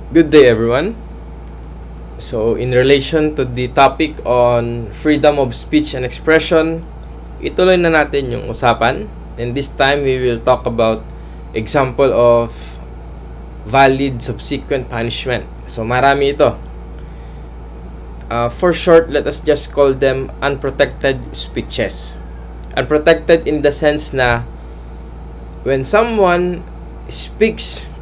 Good day, everyone. So, in relation to the topic on freedom of speech and expression, ituloy na natin yung usapan. And this time, we will talk about example of valid subsequent punishment. So, marami ito. For short, let us just call them unprotected speeches. Unprotected in the sense na when someone speaks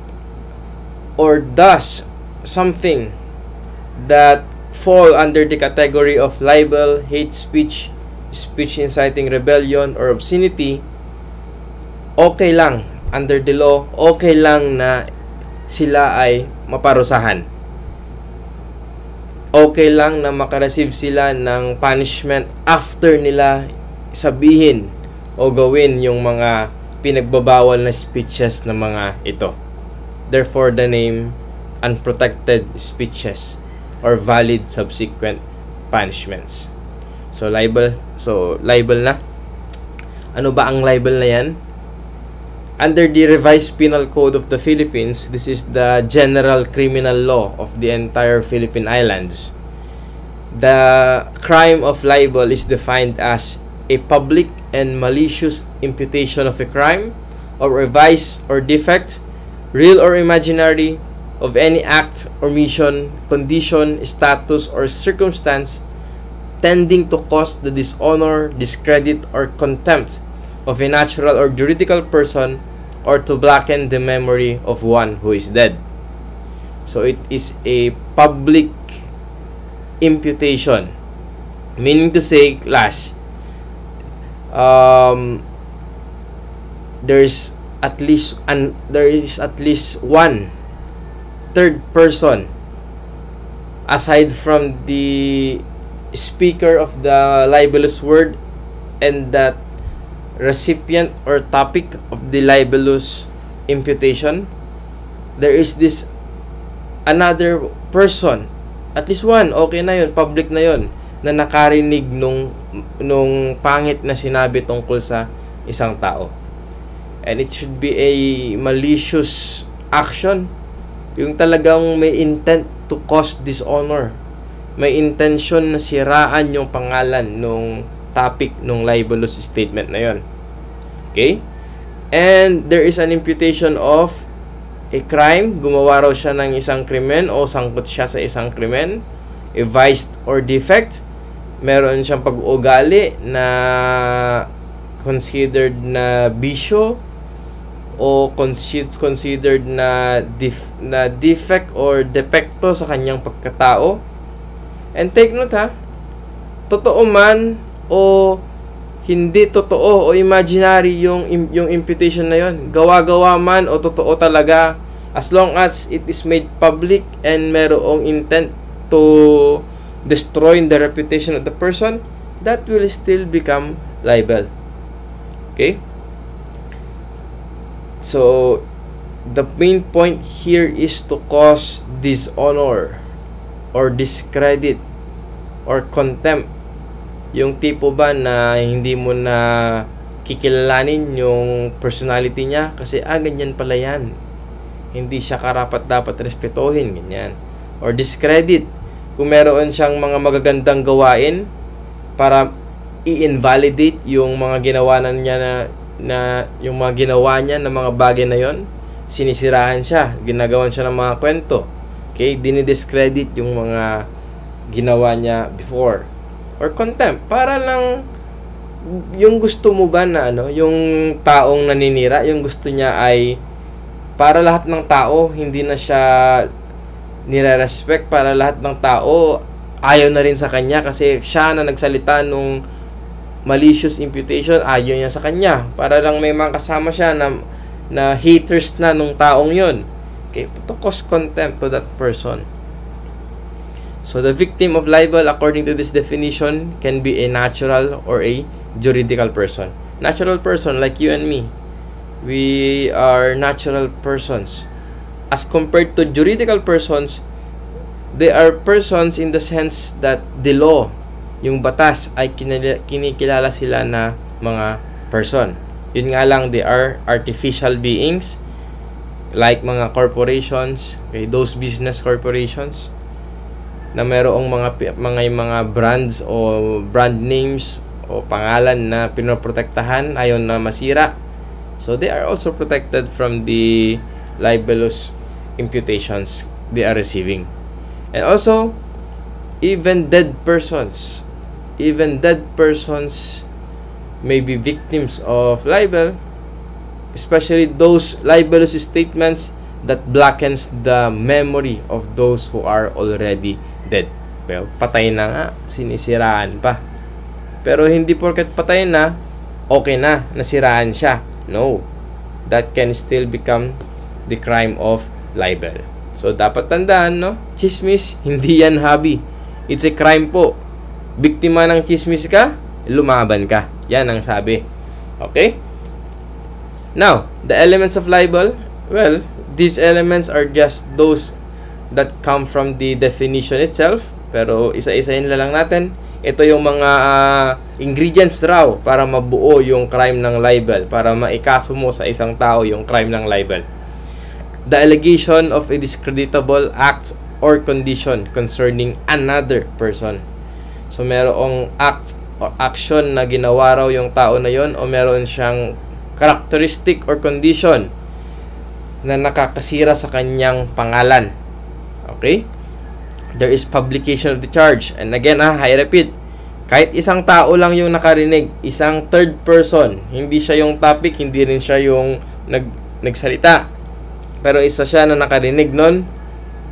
or does something that fall under the category of libel, hate speech, speech inciting rebellion, or obscenity, okay lang under the law, okay lang na sila ay maparusahan. Okay lang na makareceive sila ng punishment after nila sabihin o gawin yung mga pinagbabawal na speeches na mga ito. Therefore, the name unprotected speeches or valid subsequent punishments. So, libel na. Ano ba ang libel na yan? Under the Revised Penal Code of the Philippines, this is the general criminal law of the entire Philippine Islands. The crime of libel is defined as a public and malicious imputation of a crime or a vice or defect, real or imaginary, of any act, omission, condition, status, or circumstance tending to cause the dishonor, discredit, or contempt of a natural or juridical person or to blacken the memory of one who is dead. So it is a public imputation, meaning to say, class, there is at least one third person aside from the speaker of the libelous word and that recipient or topic of the libelous imputation. There is this another person, at least one, okay na yun, public na yun, na nakarinig nung pangit na sinabi tungkol sa isang tao. And it should be a malicious action. Yung talagang may intent to cause dishonor. May intention na siraan yung pangalan nung topic nung libelous statement na yon. Okay? And there is an imputation of a crime. Gumawa raw siya ng isang krimen o sangkot siya sa isang krimen. A vice or defect. Meron siyang pag-uugali na considered na bisyo o considered na defect or depekto sa kanyang pagkatao. And take note ha, totoo man o hindi totoo o imaginary yung imputation na yon, gawa-gawa man o totoo talaga, as long as it is made public and merong intent to destroy the reputation of the person, that will still become libel. Okay? So, the main point here is to cause dishonor or discredit or contempt. Yung tipo ba na hindi mo na kikilalanin yung personality niya kasi ganyan pala yan. Hindi siya karapat-dapat respetuhin, ganyan. Or discredit. Kung meron siyang mga magagandang gawain para i-invalidate yung mga ginawa niya na yung mga ginawa niya na mga bagay na yon, sinisirahan siya, ginagawan siya ng mga kwento. Okay, dinidiscredit yung mga ginawa niya before. Or contempt, para lang yung gusto mo ba na yung taong naninira, yung gusto niya ay para lahat ng tao hindi na siya nire-respect, para lahat ng tao ayaw na rin sa kanya kasi siya na nagsalita nung malicious imputation, ayaw niya sa kanya. Para lang may mga kasama siya na haters na nung taong yun. Okay, to cause contempt to that person. So, the victim of libel, according to this definition, can be a natural or a juridical person. Natural person, like you and me. We are natural persons. As compared to juridical persons, they are persons in the sense that the law, yung batas, ay kinikilala sila na mga person. Yun nga lang, they are artificial beings Like mga corporations, okay, those business corporations na merong mga brands o brand names o pangalan na pinoprotektahan ayaw na masira. So they are also protected from the libelous imputations they are receiving. And also, even dead persons may be victims of libel, especially those libelous statements that blackens the memory of those who are already dead. Well, patay na nga, sinisiraan pa. Pero hindi porket patay na, okay na, nasiraan siya. No. That can still become the crime of libel. So, dapat tandaan, no? Chismis, hindi yan hobby. It's a crime po. Biktima ng chismis ka, lumaban ka. Yan ang sabi. Okay? Now, the elements of libel, well, these elements are just those that come from the definition itself. Pero isa-isahin lang natin. Ito yung mga ingredients raw para mabuo yung crime ng libel, para maikaso mo sa isang tao yung crime ng libel. The allegation of a discreditable act or condition concerning another person. So, merong act o action na ginawa raw yung tao na yon, o meron siyang characteristic or condition na nakakasira sa kanyang pangalan. Okay? There is publication of the charge. And again, I repeat, kahit isang tao lang yung nakarinig, isang third person, hindi siya yung topic, hindi rin siya yung nagsalita, pero isa siya na nakarinig nun,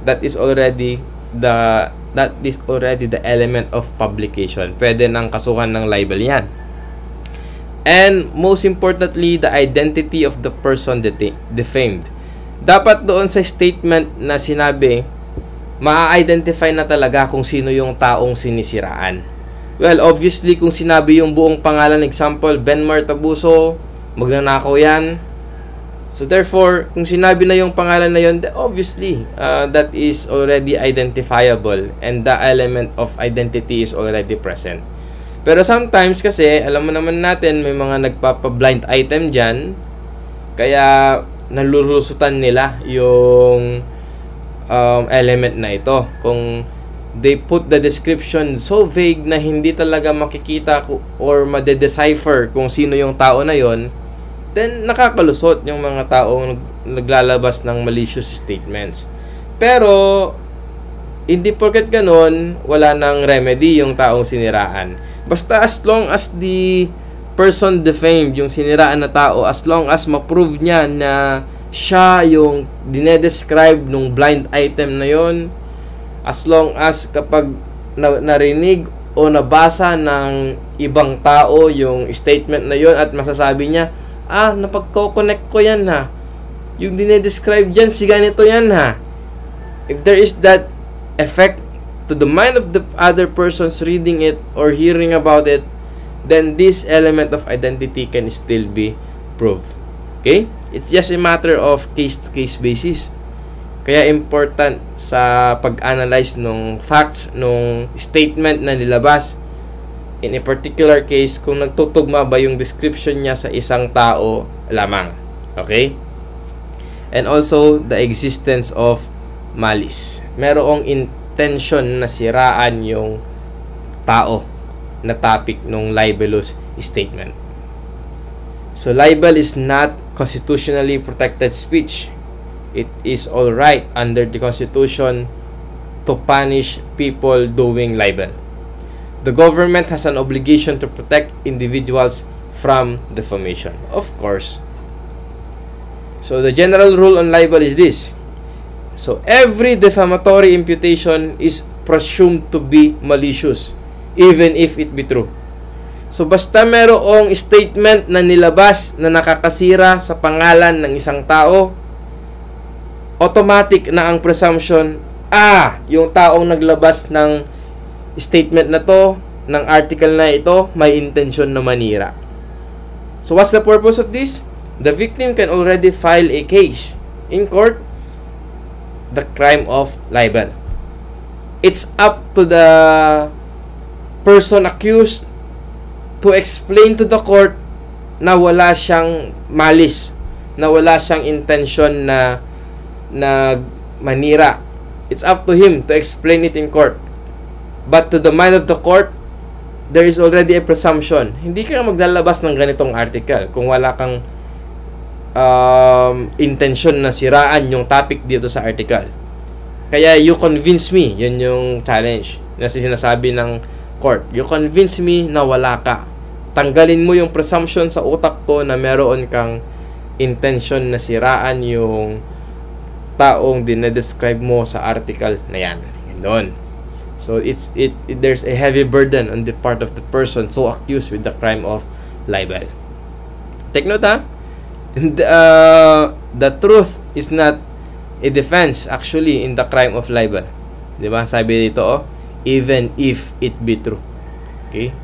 that is already the element of publication. Pwede nang kasuhan ng libel yan. And most importantly, the identity of the person defamed. Dapat doon sa statement na sinabi, ma-identify na talaga kung sino yung taong sinisiraan. Well, obviously, kung sinabi yung buong pangalan, example, Benmar Tabuso, magnanakaw yan. So, therefore, kung sinabi na yung pangalan na yun, obviously, that is already identifiable and the element of identity is already present. Pero sometimes kasi, alam mo naman natin, may mga nagpapa-blind item dyan, kaya nalulusutan nila yung element na ito. Kung they put the description so vague na hindi talaga makikita or madedecipher kung sino yung tao na yon, then nakakalusot yung mga taong naglalabas ng malicious statements. Pero hindi porket ganun, wala nang remedy yung taong siniraan. Basta as long as the person defamed, yung siniraan na tao, as long as ma-prove niya na siya yung dinedescribe nung blind item na yon, as long as kapag narinig o nabasa ng ibang tao yung statement na yon at masasabi niya, napagko-connect ko yan ha, yung dinedescribe dyan, si ganito yan ha. If there is that effect to the mind of the other persons reading it or hearing about it, then this element of identity can still be proved. Okay? It's just a matter of case-to-case basis. Kaya important sa pag-analyze ng facts, ng statement na nilabas. In a particular case, kung nagtutugma ba yung description niya sa isang tao lamang. Okay? And also, the existence of malice. Merong intention na siraan yung tao na topic ng libelous statement. So, libel is not constitutionally protected speech. It is all right under the Constitution to punish people doing libel. The government has an obligation to protect individuals from defamation. Of course. So, the general rule on libel is this. So, every defamatory imputation is presumed to be malicious, even if it be true. So, basta merong statement na nilabas na nakakasira sa pangalan ng isang tao, automatic na ang presumption, yung taong naglabas ng statement na to, ng article na ito, may intention na manira. So, what's the purpose of this? The victim can already file a case in court, the crime of libel. It's up to the person accused to explain to the court na wala siyang malice, na wala siyang intention na manira. It's up to him to explain it in court. But to the mind of the court, there is already a presumption. Hindi ka maglalabas ng ganitong article kung wala kang intention na siraan yung topic dito sa article. Kaya you convince me, yun yung challenge na sinasabi ng court. You convince me na wala ka. Tanggalin mo yung presumption sa utak ko na meron kang intention na siraan yung taong dinedescribe mo sa article na yan. Yun doon. So there's a heavy burden on the part of the person so accused with the crime of libel. Take note, ha? The truth is not a defense actually in the crime of libel. Di ba? Sabi dito, even if it be true. Okay?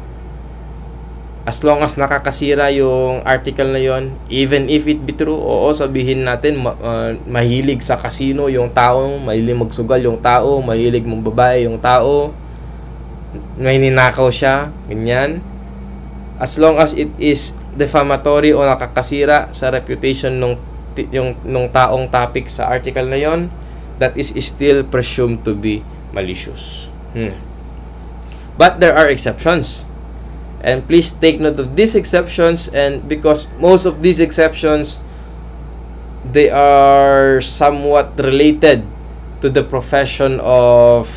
As long as nakakasira yung article na yon, even if it be true, oo, sabihin natin, mahilig sa casino yung tao, mahilig magsugal yung tao, mahilig mong babae yung tao, may ninakaw siya, ganyan. As long as it is defamatory o nakakasira sa reputation nung taong topic sa article na yon, that is still presumed to be malicious. But there are exceptions. And please take note of these exceptions, and because most of these exceptions, they are somewhat related to the profession of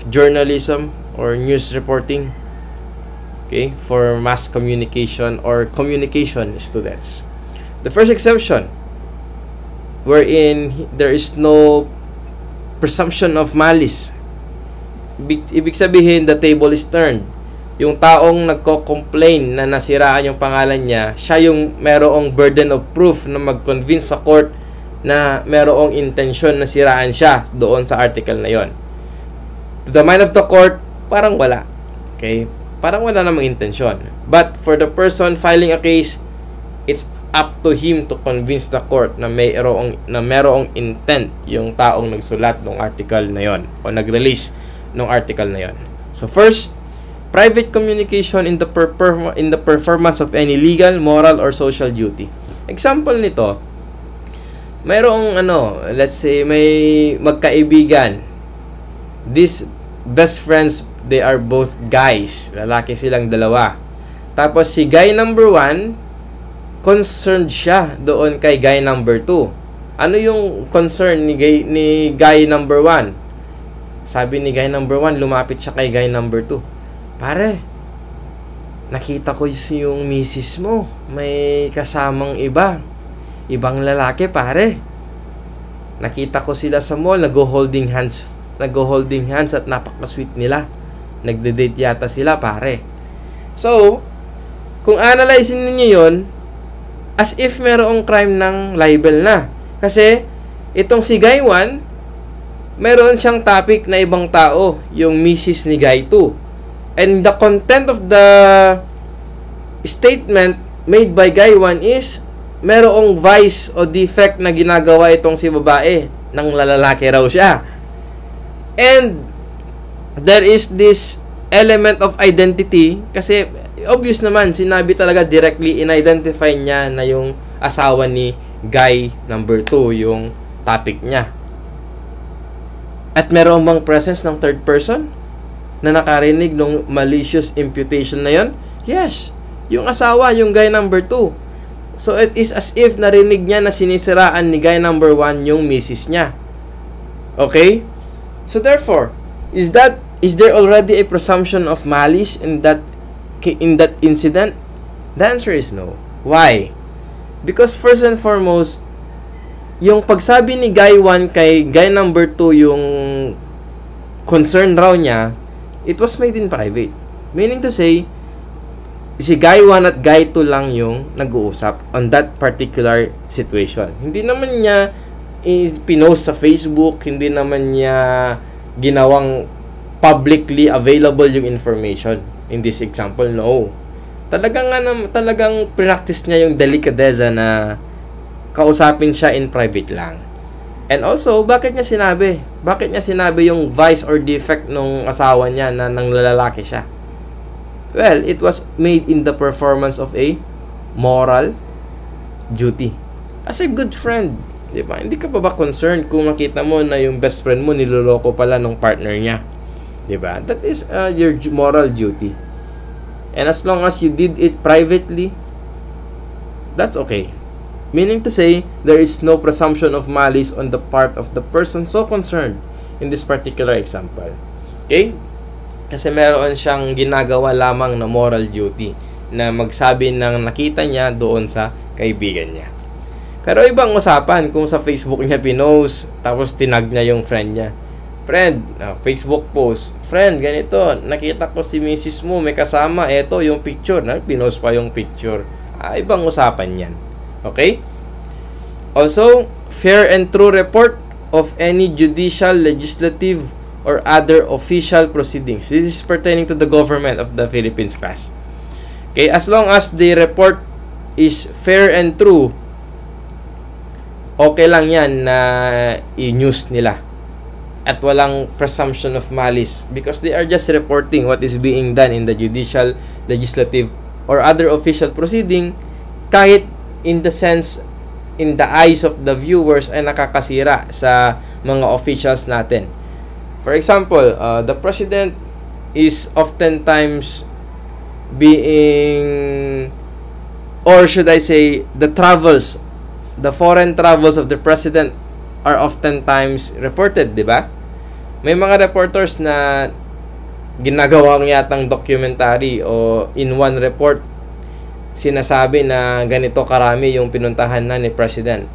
journalism or news reporting. Okay, for mass communication or communication students. The first exception, wherein there is no presumption of malice. Ibig sabihin, the table is turned. Yung taong nagko-complain na nasiraan yung pangalan niya, siya yung merong burden of proof na mag-convince sa court na merong intention na siraan siya doon sa article na yon. To the mind of the court, parang wala. Okay? Parang wala namang intention. But for the person filing a case, it's up to him to convince the court na merong intent yung taong nagsulat ng article na yon o nag-release ng article na yon. So first, private communication in the performance of any legal, moral, or social duty. Example nito, mayroong let's say may magkaibigan. These best friends, they are both guys. Lalaki silang dalawa. Tapos si guy number 1, concerned siya doon kay guy number 2. Ano yung concern ni guy number 1? Sabi ni guy number 1, lumapit siya kay guy number 2. Pare, nakita ko yung misis mo. May kasamang ibang lalaki, pare. Nakita ko sila sa mall, nag-holding hands at napaka-sweet nila. Nagde-date yata sila, pare. So, kung analyzing niyo yun, as if merong crime ng libel na. Kasi, itong si guy 1, meron siyang topic na ibang tao, yung misis ni guy 2. And the content of the statement made by guy 1 is merong vice o defect na ginagawa itong si babae, nang lalaki raw siya. And there is this element of identity kasi obvious naman, sinabi talaga directly, in-identify niya na yung asawa ni guy number 2 yung topic niya. At meron bang presence ng third person na nakarinig ng malicious imputation na yon? Yes. Yung asawa, yung guy number 2. So it is as if narinig niya na sinisiraan ni guy number 1 yung misis niya. Okay? So therefore, is there already a presumption of malice in that incident? The answer is no. Why? Because first and foremost, yung pagsabi ni guy 1 kay guy number 2 yung concern raw niya, it was made in private. Meaning to say, si guy 1 at guy 2 lang yung nag-uusap on that particular situation. Hindi naman niya pinost sa Facebook, hindi naman niya ginawang publicly available yung information. In this example, no. Talagang practice niya yung delikadeza na kausapin siya in private lang. And also, bakit niya sinabi? Bakit niya sinabi yung vice or defect nung asawa niya na nang lalaki siya? Well, it was made in the performance of a moral duty. As a good friend, di ba? Hindi ka pa ba concerned kung makita mo na yung best friend mo niloloko pala ng partner niya? Di ba? That is your moral duty. And as long as you did it privately, that's okay. Meaning to say, there is no presumption of malice on the part of the person so concerned in this particular example. Okay? Kasi meron siyang ginagawa lamang na moral duty na magsabi ng nakita niya doon sa kaibigan niya. Pero ibang usapan kung sa Facebook niya pinost, tapos tinag niya yung friend niya. Friend, Facebook post, friend, ganito, nakita ko si misis mo, may kasama, eto yung picture, pinost pa yung picture. Ibang usapan yan. Okay? Also, fair and true report of any judicial, legislative, or other official proceedings. This is pertaining to the government of the Philippines, class. Okay, as long as the report is fair and true, okay lang yan na i-news nila. At walang presumption of malice because they are just reporting what is being done in the judicial, legislative, or other official proceeding, kahit in the sense, in the eyes of the viewers, ay nakakasira sa mga officials natin. For example, the president is oftentimes being, or should I say, the foreign travels of the president are oftentimes reported, di ba? May mga reporters na ginagawang yatang documentary o in one report sinasabi na ganito karami yung pinuntahan na ni President.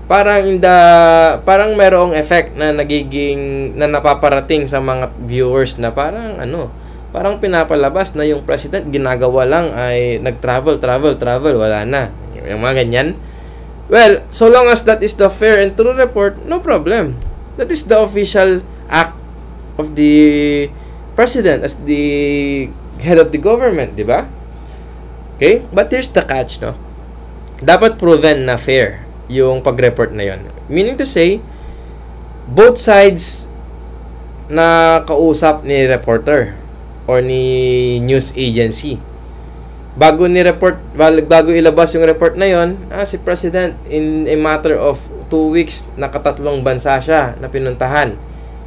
Parang merong effect na napaparating sa mga viewers na parang pinapalabas na yung President ginagawa lang ay nag-travel, wala na. Yung mga ganyan. Well, so long as that is the fair and true report, no problem. That is the official act of the president as the head of the government, di ba? Okay? But here's the catch, no? Dapat proven na fair yung pag-report na yon. Meaning to say, both sides na kausap ni reporter or ni news agency. Bago ilabas yung report na yon, si President in a matter of 2 weeks, nakatatlong bansa siya na pinuntahan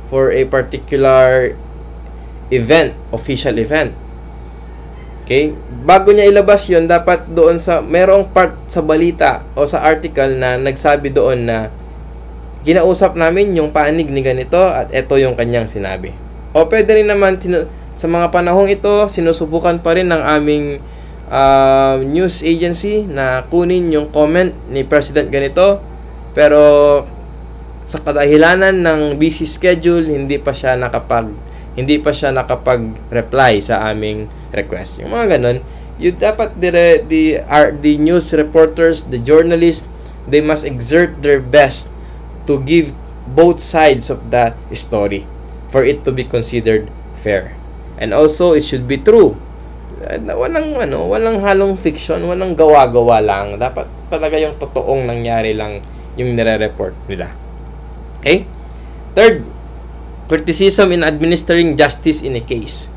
for a particular event, official event. Okay? Bago niya ilabas yon, dapat doon merong part sa balita o sa article na nagsabi doon na kinausap namin yung panig ni ganito at ito yung kanyang sinabi. O pwede rin naman sa mga panahong ito, sinusubukan pa rin ng aming news agency na kunin yung comment ni President ganito, pero sa kadahilanan ng busy schedule, hindi pa siya nakapag-reply sa aming request. Yung mga ganun, dapat the news reporters, the journalists, they must exert their best to give both sides of that story for it to be considered fair. And also, it should be true. Walang halong fiction, walang gawa-gawa lang. Dapat talaga yung totoong nangyari lang yung nire-report nila. Okay? Third, criticism in administering justice in a case.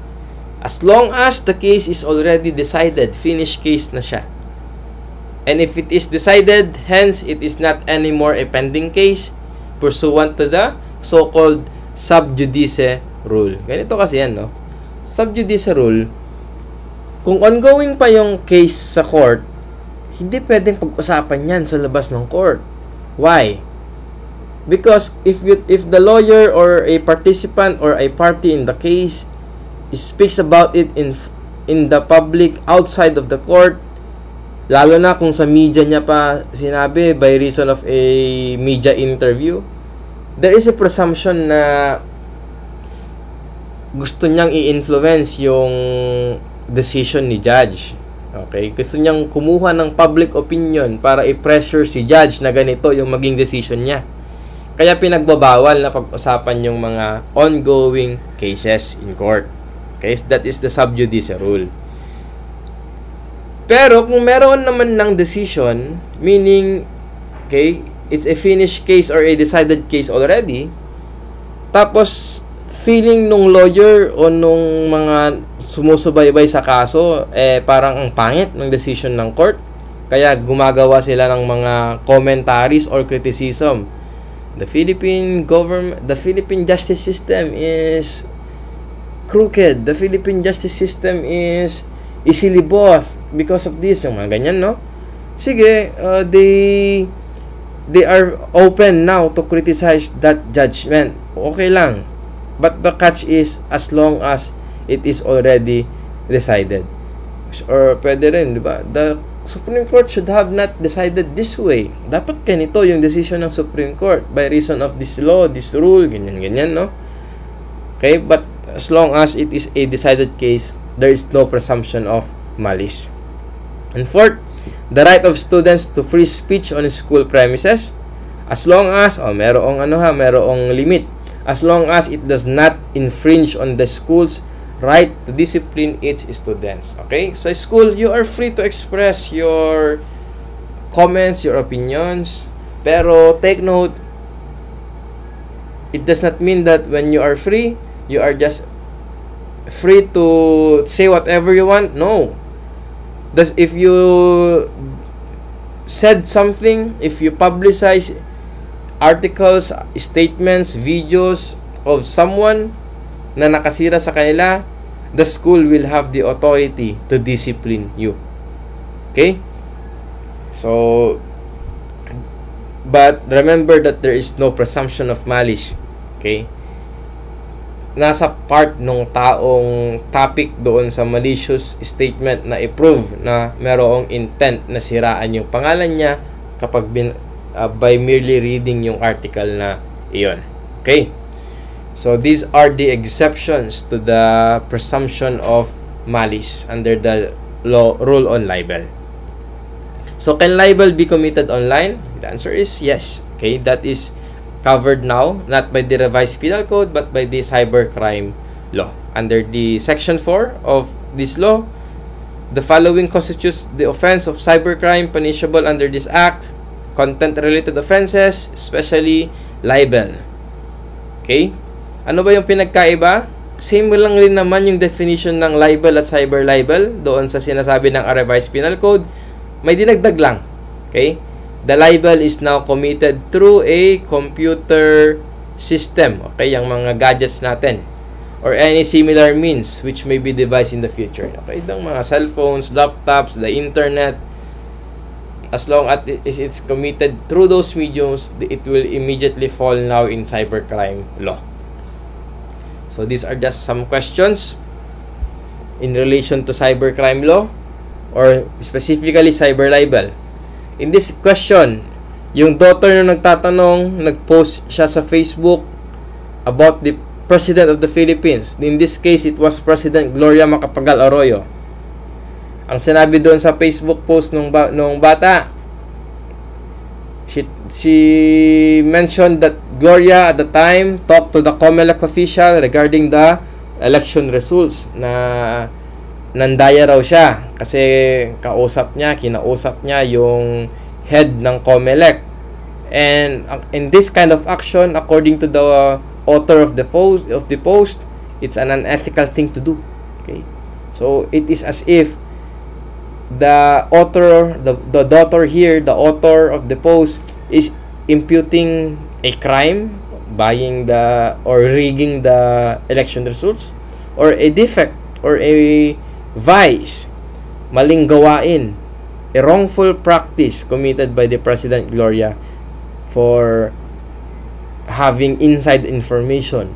As long as the case is already decided, finished case na siya. And if it is decided, hence it is not anymore a pending case pursuant to the so-called sub judice rule. Ganito kasi yan, no? Sub judice rule, kung ongoing pa yung case sa court, hindi pwedeng pag-usapan yan sa labas ng court. Why? Because if the lawyer or a participant or a party in the case speaks about it in the public outside of the court, lalo na kung sa media niya pa sinabi by reason of a media interview, there is a presumption na gusto niyang i-influence yung decision ni judge. Okay? Gusto niyang kumuha ng public opinion para i-pressure si judge na ganito yung maging decision niya. Kaya pinagbabawal na pag-usapan yung mga ongoing cases in court. Okay? That is the sub judice rule. Pero kung meron naman ng decision, meaning, okay, it's a finished case or a decided case already, tapos feeling nung lawyer o nung mga sumusubaybay sa kaso, parang ang pangit ng decision ng court, Kaya gumagawa sila ng mga commentaries or criticism. The Philippine justice system is crooked. The Philippine justice system is easily bought because of this. Yung mga ganyan, no? Sige, they are open now to criticize that judgment. Okay lang. But the catch is, as long as it is already decided. Or pwede rin, di ba? The Supreme Court should have not decided this way. Dapat ganito yung decision ng Supreme Court by reason of this law, this rule, ganyan, no? Okay, but as long as it is a decided case, there is no presumption of malice. And fourth, the right of students to free speech on school premises, as long as, merong limit, as long as it does not infringe on the school's right to discipline its students. Okay? Sa school, you are free to express your comments, your opinions. Pero take note, it does not mean that when you are free, you are just free to say whatever you want. No. If you said something, if you publicize articles, statements, videos of someone na nakasira sa kanila, the school will have the authority to discipline you. Okay? So, but remember that there is no presumption of malice. Okay? Nasa part nung taong topic doon sa malicious statement na i-prove na merong intent na siraan yung pangalan niya kapag by merely reading yung article na iyon. Okay? So, these are the exceptions to the presumption of malice under the rule on libel. So, can libel be committed online? The answer is yes. Okay, that is covered now, not by the revised penal code, but by the cybercrime law. Under the section 4 of this law, the following constitutes the offense of cybercrime punishable under this act: content-related offenses, especially libel. Okay? Ano ba yung pinagkaiba? Same lang rin naman yung definition ng libel at cyber libel doon sa sinasabi ng revised penal code. May dinagdag lang. Okay? The libel is now committed through a computer system. Okay? Yung mga gadgets natin. Or any similar means which may be devised in the future. Okay? Yung mga cellphones, laptops, the internet. As long as it's committed through those mediums, it will immediately fall now in cybercrime law. So these are just some questions in relation to cybercrime law or specifically cyber libel. In this question, yung daughter na nagtatanong, nag-post siya sa Facebook about the President of the Philippines. In this case, it was President Gloria Macapagal Arroyo. Ang sinabi doon sa Facebook post nung bata, she mentioned that Gloria at the time talked to the COMELEC official regarding the election results, na nandaya raw siya kasi kinausap niya yung head ng COMELEC. And in this kind of action, according to the author of the post, it's an unethical thing to do. Okay? So it is as if the author, the daughter here, the author of the post, is imputing a crime, buying or rigging the election results, or a defect, or a vice, maling gawain, a wrongful practice committed by the President Gloria for having inside information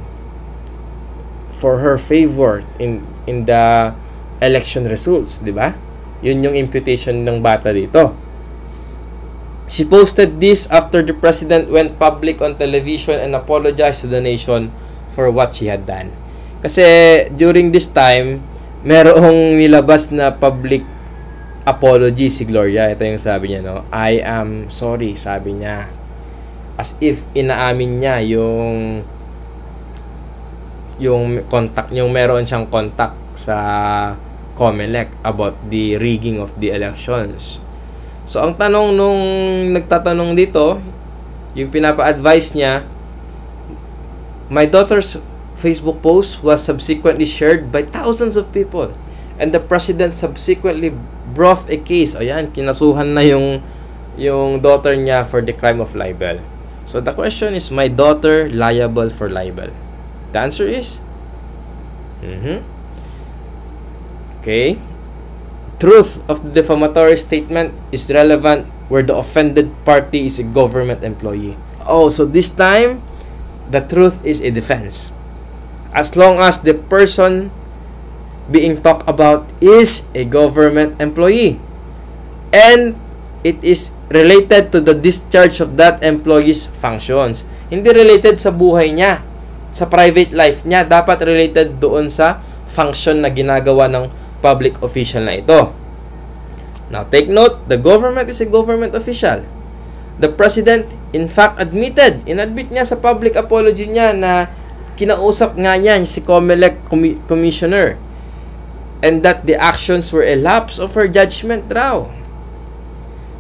for her favor in the election results, di ba? Yun yung imputation ng bata dito. She posted this after the president went public on television and apologized to the nation for what she had done. Kasi during this time, merong nilabas na public apology si Gloria. Ito yung sabi niya, no? I am sorry, sabi niya. As if inaamin niya yung contact, yung meron siyang contact sa COMELEC about the rigging of the elections. So, ang tanong nung nagtatanong dito, yung pinapa-advise niya, my daughter's Facebook post was subsequently shared by thousands of people. and the president subsequently brought a case. Ayan, kinasuhan na yung daughter niya for the crime of libel. So the question is, my daughter liable for libel? The answer is okay. Truth of the defamatory statement is relevant where the offended party is a government employee. Oh, so this time the truth is a defense. As long as the person being talked about is a government employee and it is related to the discharge of that employee's functions. Hindi related sa buhay niya, sa private life niya. Dapat related doon sa function na ginagawa ng public official na ito. Now, take note, the government is a government official. The president, in fact, inadmit niya sa public apology niya na kinausap nga niya si COMELEC commissioner and that the actions were a lapse of her judgment raw.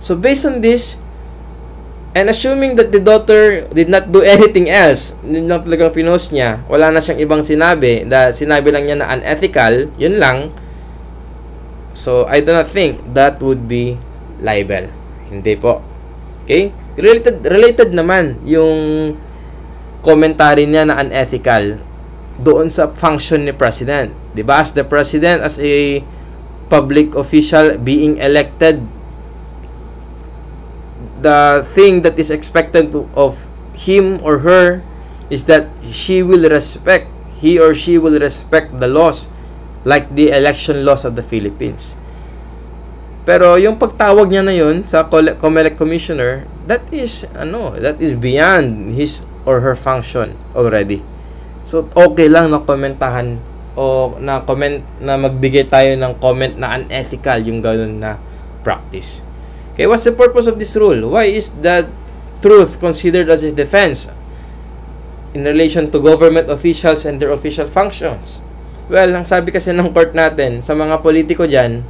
So, based on this, and assuming that the daughter did not do anything else, hindi lang talagang pinost niya, wala na siyang ibang sinabi, sinabi lang niya na unethical, yun lang. So, I do not think that would be libel. Hindi po. Okay? Related naman yung commentary niya na unethical doon sa function ni President. Diba? As the President, as a public official being elected, the thing that is expected of him or her is that he or she will respect the laws, like the election laws of the Philippines. Pero yung pagtawag niya na yun sa COMELEC commissioner, that is beyond his or her function already. So okay lang na komentahan o na magbigay tayo ng comment na unethical yung ganun na practice. Okay, what's the purpose of this rule? Why is that truth considered as a defense in relation to government officials and their official functions? Well, ang sabi kasi ng court natin, sa mga politiko dyan,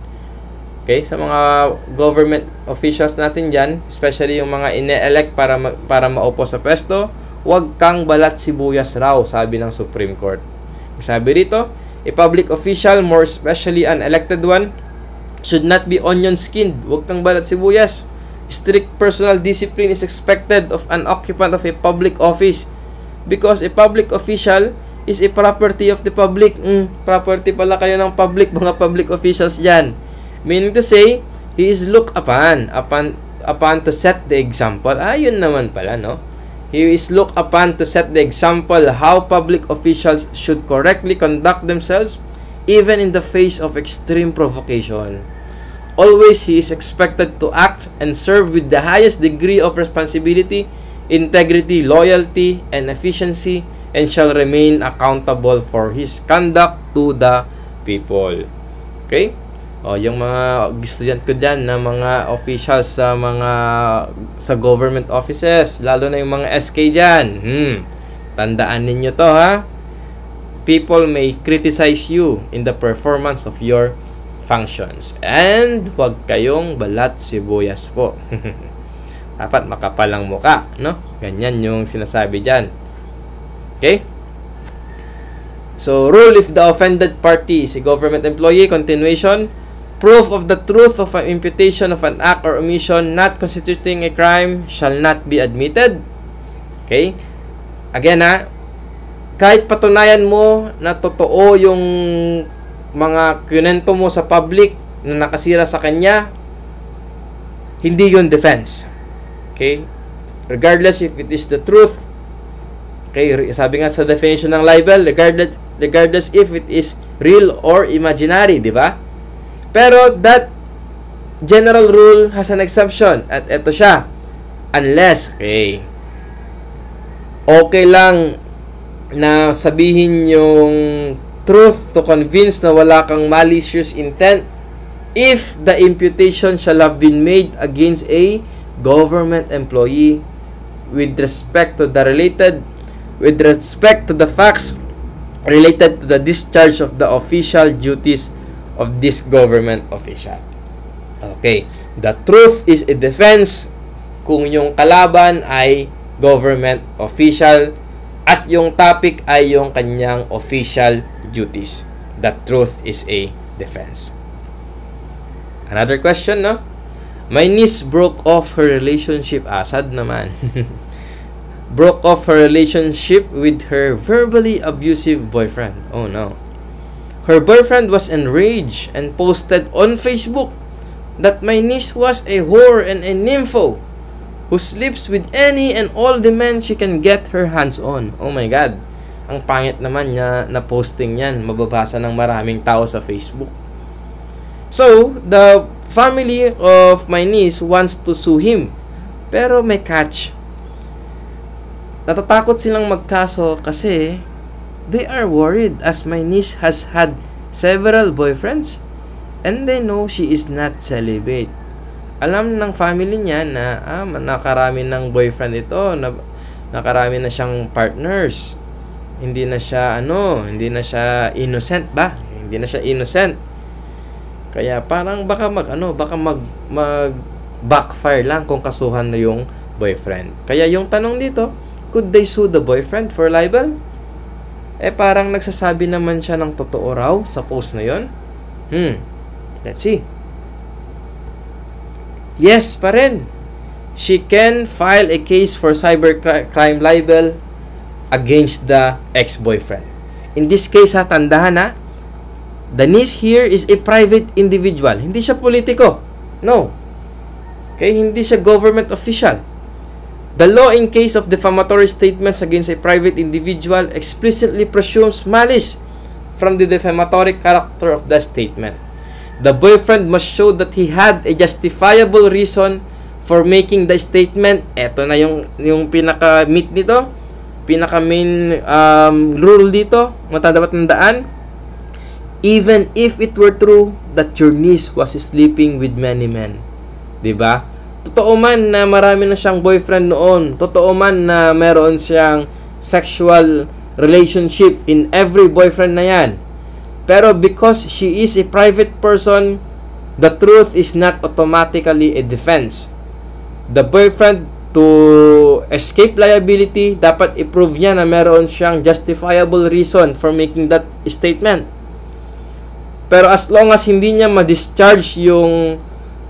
okay, sa mga government officials natin dyan, especially yung mga ine-elect para maupo sa pwesto, huwag kang balat sibuyas raw, sabi ng Supreme Court. Sabi rito, a public official, more especially an elected one, should not be onion-skinned. Huwag kang balat sibuyas. Strict personal discipline is expected of an occupant of a public office because a public official is a property of the public. Property pala kayo ng public, mga public officials dyan. Meaning to say, he is looked upon to set the example. Yun naman pala, no? He is looked upon to set the example how public officials should correctly conduct themselves even in the face of extreme provocation. Always, he is expected to act and serve with the highest degree of responsibility, integrity, loyalty, and efficiency, and shall remain accountable for his conduct to the people. Okay? O, yung mga estudyant ko dyan na mga officials sa government offices, lalo na yung mga SK dyan. Tandaan ninyo to, ha? People may criticize you in the performance of your functions. And huwag kayong balat sibuyas po. Dapat makapal ang muka, no? Ganyan yung sinasabi dyan. Okay? So, rule if the offended party is a government employee, continuation, proof of the truth of an imputation of an act or omission not constituting a crime shall not be admitted. Okay? Again, kahit patunayan mo na totoo yung mga kunento mo sa public na nakasira sa kanya, hindi yun defense. Okay? Regardless if it is the truth. Okay, sabi nga sa definition ng libel, regardless if it is real or imaginary, di ba? Pero that general rule has an exception. At ito siya. Unless, okay lang na sabihin yung truth to convince na wala kang malicious intent if the imputation shall have been made against a government employee with respect to the facts related to the discharge of the official duties of this government official. Okay. The truth is a defense kung yung kalaban ay government official at yung topic ay yung kanyang official duties. The truth is a defense. Another question, no? My niece broke off her relationship. Sad naman. Broke off her relationship with her verbally abusive boyfriend. Oh no. Her boyfriend was enraged and posted on Facebook that my niece was a whore and a nympho who sleeps with any and all the men she can get her hands on. Oh my God. Ang pangit naman niya na posting yan. Mababasa ng maraming tao sa Facebook. So, the family of my niece wants to sue him. Pero may catch. Natatakot silang magkaso kasi they are worried as my niece has had several boyfriends and they know she is not celibate. Alam ng family niya na nakarami ng boyfriend ito, nakarami na siyang partners. Hindi na siya innocent ba? Hindi na siya innocent. Kaya parang baka mag backfire lang kung kasuhan na yung boyfriend. Kaya yung tanong dito, could they sue the boyfriend for libel? Parang nagsasabi naman siya ng totoo raw sa post na yon. Let's see. Yes pa rin. She can file a case for cybercrime libel against the ex-boyfriend. In this case, tandahan na, the niece here is a private individual. Hindi siya politiko. No. Okay, hindi siya government official. The law in case of defamatory statements against a private individual explicitly presumes malice from the defamatory character of the statement. The boyfriend must show that he had a justifiable reason for making the statement. Ito na yung pinaka-meat nito, pinaka-main rule dito, dapat tandaan. Even if it were true that your niece was sleeping with many men. Diba? Totoo man na marami na siyang boyfriend noon. Totoo man na meron siyang sexual relationship in every boyfriend na yan. Pero because she is a private person, the truth is not automatically a defense. The boyfriend, to escape liability, dapat i-prove niya na meron siyang justifiable reason for making that statement. Pero as long as hindi niya ma-discharge yung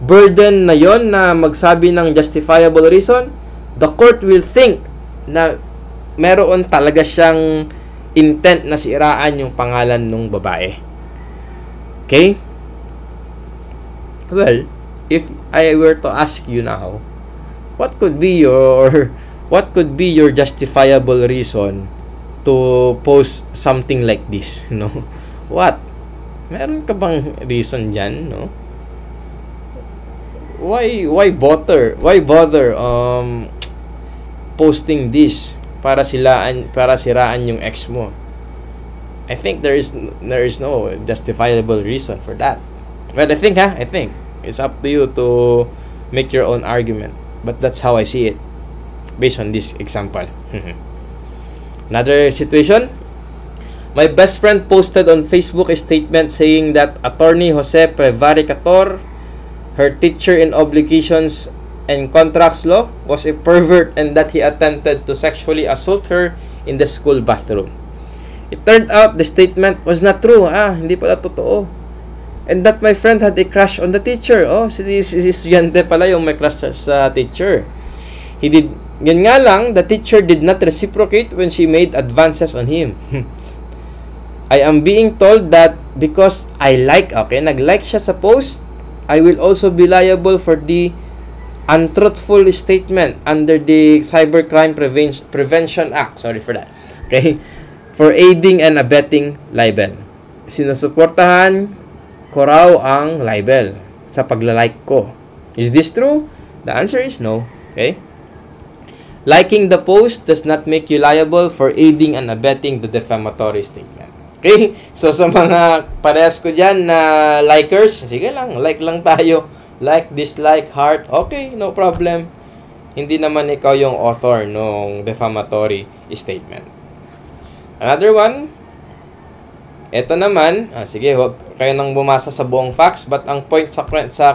burden na yon na magsabi ng justifiable reason, the court will think na meron talaga siyang intent na siraan yung pangalan ng babae. Okay? Well, if I were to ask you now, what could be your justifiable reason to post something like this, no? What? Meron ka bang reason diyan, no? Why bother posting this para siraan yung ex mo? I think there is no justifiable reason for that. But I think it's up to you to make your own argument. But that's how I see it based on this example. Another situation. My best friend posted on Facebook a statement saying that Attorney Jose Prevaricator, her teacher in obligations and contracts law, was a pervert and that he attempted to sexually assault her in the school bathroom. It turned out the statement was not true. Hindi pala totoo. And that my friend had a crush on the teacher. Si estudyante pala yung may crush sa teacher. Yan nga lang, the teacher did not reciprocate when she made advances on him. I am being told that because nag-like siya sa post, I will also be liable for the untruthful statement under the Cybercrime Prevention Act. Sorry for that. Okay? For aiding and abetting libel. Sinusuportahan ko raw ang libel sa paglalike ko. Is this true? The answer is no. Okay? Liking the post does not make you liable for aiding and abetting the defamatory statement. Okay? So, sa mga parehas ko dyan na likers, sige lang, like lang tayo. Like, dislike, heart, okay, no problem. Hindi naman ikaw yung author ng defamatory statement. Another one, ito naman, sige, huwag kayo nang bumasa sa buong facts, but ang point sa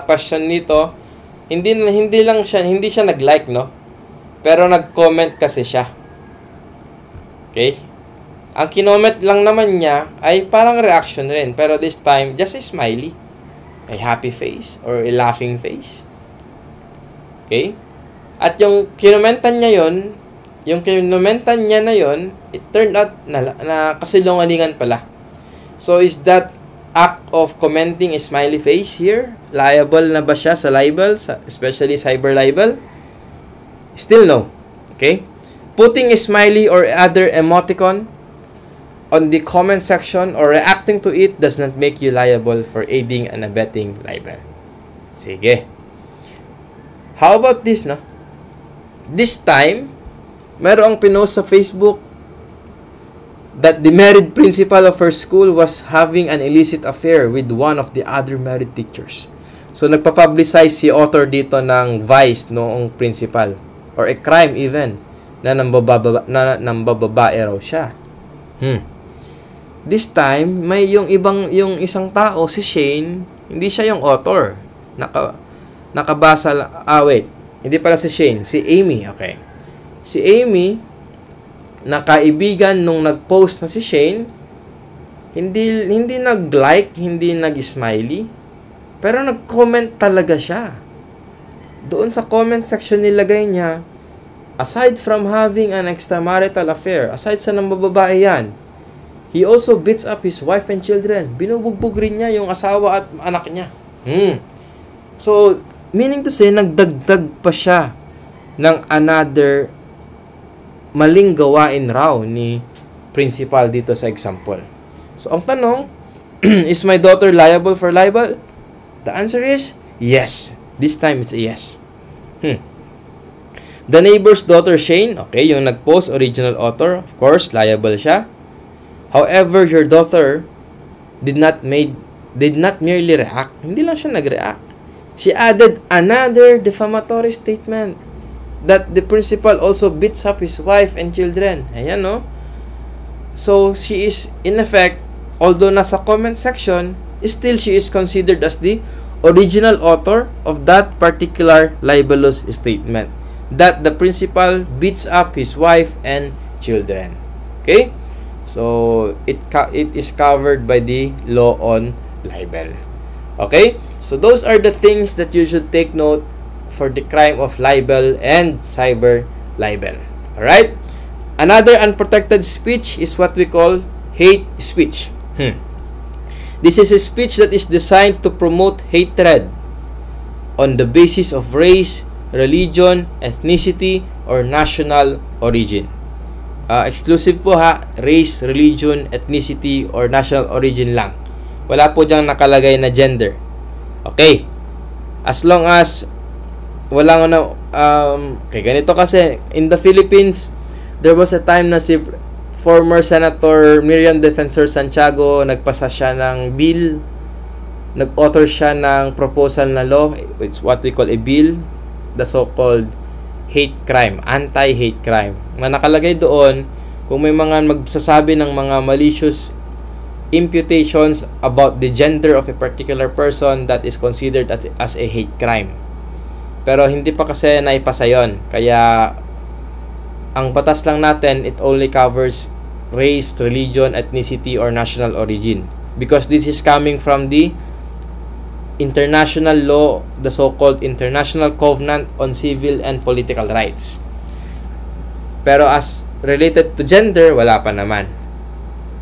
question nito, hindi siya nag-like, no? Pero nag-comment kasi siya. Okay? Ang kinoment lang naman niya ay parang reaction rin. Pero this time, just a smiley. A happy face or a laughing face. Okay? At yung kinomentan niya yon, yung kinomentan niya na yon, it turned out na kasilungalingan pala. So, is that act of commenting a smiley face here liable na ba siya sa libel, especially cyber libel? Still no. Okay? Putting a smiley or other emoticon on the comment section or reacting to it does not make you liable for aiding and abetting libel. Sige. How about this, no? This time, merong pinost sa Facebook that the married principal of her school was having an illicit affair with one of the other married teachers. So, nagpapublicize si author dito ng vice noong principal or a crime even na nambababae raw siya. This time, may yung isang tao, si Shane, hindi siya yung author. Nakabasa lang, wait, hindi pala si Shane, si Amy, okay. Si Amy, na kaibigan nung nag-post na si Shane, hindi nag-like, hindi nag-smiley, pero nag-comment talaga siya. Doon sa comment section nilagay niya, aside from having an extramarital affair, aside sa nambababae yan, he also beats up his wife and children. Binubugbog rin niya yung asawa at anak niya. So, meaning to say, nagdagdag pa siya ng another maling gawain raw ni principal dito sa example. So, ang tanong, is my daughter liable for libel? The answer is yes. This time it's a yes. The neighbor's daughter, Shane, okay, yung nag-post, original author, of course, liable siya. However, your daughter did not merely react. Hindi lang siya nag-react. She added another defamatory statement that the principal also beats up his wife and children. Ayan, no? So, she is, in effect, although nasa comment section, still she is considered as the original author of that particular libelous statement. That the principal beats up his wife and children. Okay? So, it is covered by the law on libel. Okay? So, those are the things that you should take note for the crime of libel and cyber libel. Alright? Another unprotected speech is what we call hate speech. This is a speech that is designed to promote hatred on the basis of race, religion, ethnicity, or national origin. Exclusive po ha, race, religion, ethnicity, or national origin lang. Wala po diyang nakalagay na gender. Okay. As long as walang okay, ganito kasi, in the Philippines, there was a time na si former Senator Miriam Defensor Santiago, nagpasa siya ng bill, nag-author siya ng proposal na law, it's what we call a bill, the so-called hate crime, anti-hate crime. Na nakalagay doon, kung may mga magsasabi ng mga malicious imputations about the gender of a particular person, that is considered as a hate crime. Pero hindi pa kasi naipasa yun. Kaya, ang batas lang natin, it only covers race, religion, ethnicity, or national origin. Because this is coming from the international law, the so-called International Covenant on Civil and Political Rights. Pero as related to gender, wala pa naman.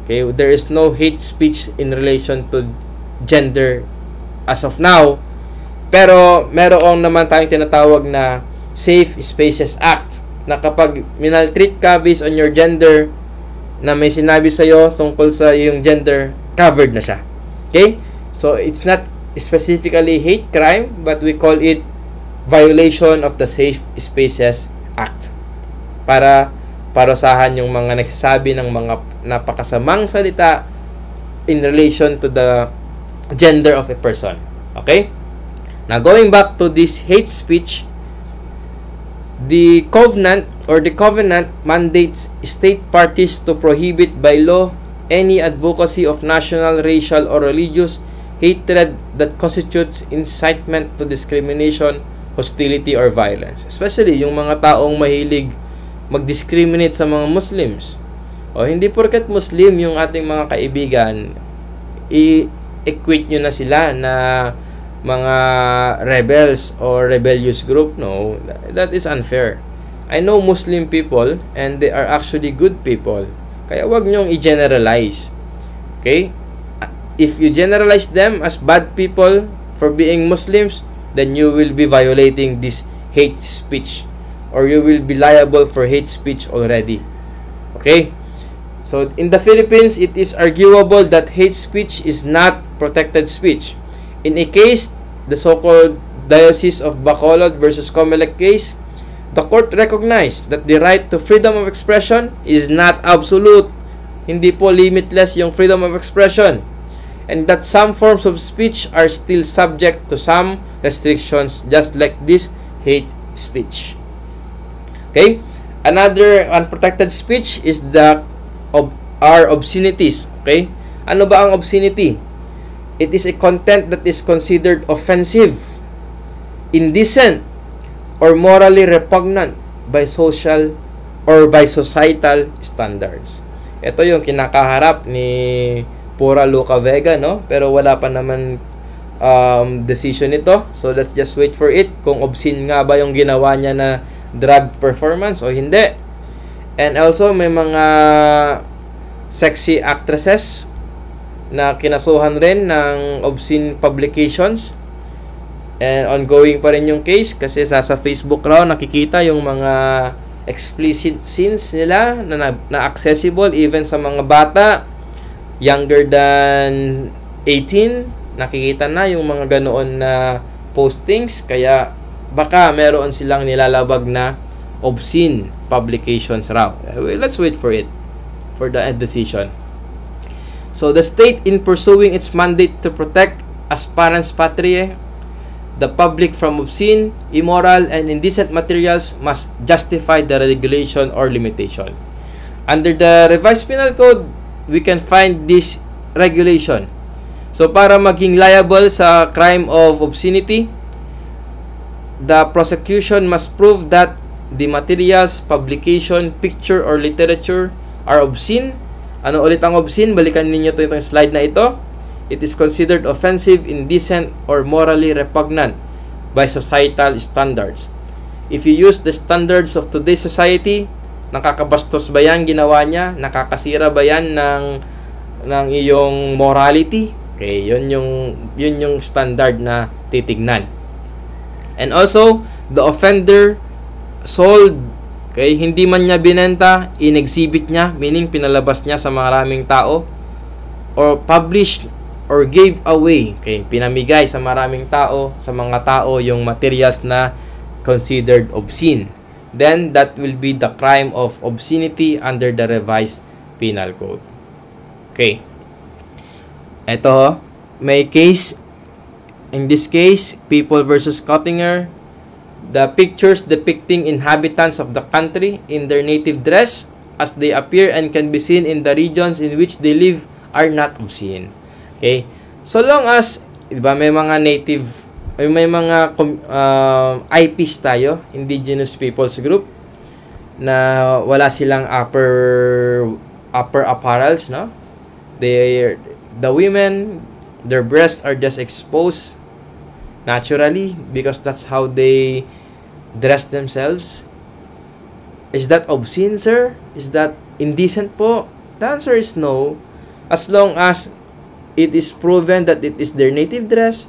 Okay, there is no hate speech in relation to gender as of now. Pero meron naman tayong tinatawag na Safe Spaces Act, na kapag minaltreat ka based on your gender, na may sinabi sa'yo tungkol sa yung gender, covered na siya. Okay? So, it's not specifically hate crime, but we call it violation of the Safe Spaces Act. Para parusahan yung mga nagsasabi ng mga napakasamang salita in relation to the gender of a person. Okay? Now, going back to this hate speech, the covenant mandates state parties to prohibit by law any advocacy of national, racial, or religious hatred that constitutes incitement to discrimination, hostility, or violence. Especially yung mga taong mahilig mag-discriminate sa mga Muslims O hindi porket Muslim yung ating mga kaibigan, i-equate nyo na sila na mga rebels or rebellious group. No, that is unfair. I know Muslim people and they are actually good people. Kaya wag nyong i-generalize. Okay? If you generalize them as bad people for being Muslims, then you will be violating this hate speech, or you will be liable for hate speech already. Okay? So, in the Philippines, it is arguable that hate speech is not protected speech. In a case, the so-called Diocese of Bacolod versus Comelec case, the court recognized that the right to freedom of expression is not absolute. Hindi po limitless yung freedom of expression. And that some forms of speech are still subject to some restrictions, just like this hate speech. Okay? Another unprotected speech is are obscenities. Okay? Ano ba ang obscenity? It is a content that is considered offensive, indecent, or morally repugnant by social or by societal standards. Ito yung kinakaharap ni Pura Luca Vega, no? Pero wala pa naman decision nito. So let's just wait for it kung obscene nga ba yung ginawa niya na drag performance o hindi. And also may mga sexy actresses na kinasuhan rin ng obscene publications. And ongoing pa rin yung case kasi sa Facebook raw nakikita yung mga explicit scenes nila na accessible even sa mga bata younger than 18. Nakikita na yung mga ganoon na postings, kaya baka meron silang nilalabag na obscene publications raw. Let's wait for it, for the decision. So the state, in pursuing its mandate to protect as parents patriae the public from obscene, immoral, and indecent materials, must justify the regulation or limitation. Under the revised penal code, we can find this regulation. So para maging liable sa crime of obscenity, the prosecution must prove that the materials, publication, picture, or literature are obscene. Ano ulit ang obscene? Balikan ninyo itong slide na ito. It is considered offensive, indecent, or morally repugnant by societal standards. If you use the standards of today's society, nakakabastos ba yan ginawa niya? Nakakasira ba yan ng iyong morality? Okay, yun yung standard na titignan. And also, the offender sold, okay, hindi man niya binenta, in-exhibit niya, meaning pinalabas niya sa maraming tao, or published or gave away, okay, pinamigay sa maraming tao, sa mga tao yung materials na considered obscene, then that will be the crime of obscenity under the revised penal code. Okay. Ito, may case. In this case, People versus Cottinger. The pictures depicting inhabitants of the country in their native dress as they appear and can be seen in the regions in which they live are not obscene. Okay? So long as, diba, may mga native, may mga IPs tayo, Indigenous Peoples Group, na wala silang upper apparels, no? The women, their breasts are just exposed naturally because that's how they dress themselves. Is that obscene, sir? Is that indecent po? The answer is no. As long as it is proven that it is their native dress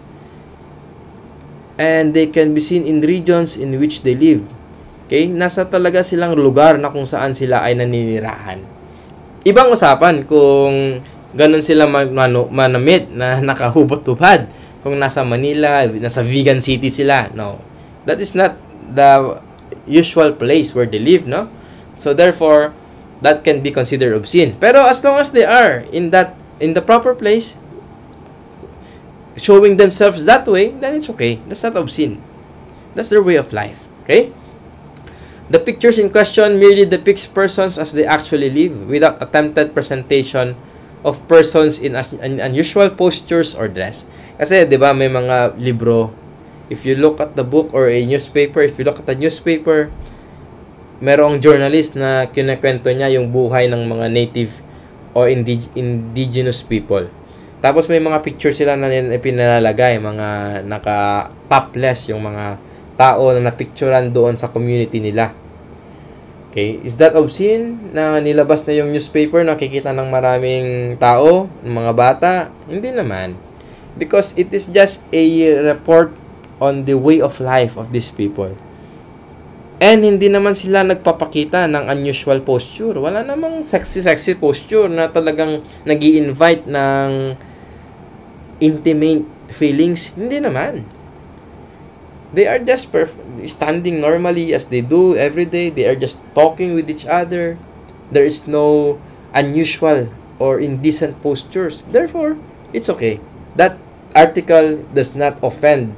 and they can be seen in regions in which they live. Okay? Nasa talaga silang lugar na kung saan sila ay naninirahan. Ibang usapan kung ganun sila manamit na nakahubot-tubad. Kung nasa Manila, nasa vegan city sila. No. That is not the usual place where they live, no? So therefore, that can be considered obscene. Pero as long as they are in the proper place, showing themselves that way, then it's okay. That's not obscene. That's their way of life. Okay? The pictures in question merely depicts persons as they actually live without attempted presentation of persons in unusual postures or dress. Kasi, di ba, may mga libro, if you look at the book or a newspaper, if you look at the newspaper, merong journalist na kinekwento niya yung buhay ng mga native o indigenous people. Tapos may mga picture sila na pinalalagay, mga naka-topless yung mga tao na napicturan doon sa community nila. Okay, is that obscene na nilabas na yung newspaper, nakikita ng maraming tao, ng mga bata? Hindi naman. Because it is just a report on the way of life of these people. And hindi naman sila nagpapakita ng unusual posture. Wala namang sexy posture na talagang nag-i-invite ng intimate feelings. Hindi naman. They are just standing normally as they do every day. They are just talking with each other. There is no unusual or indecent postures. Therefore, it's okay. That article does not offend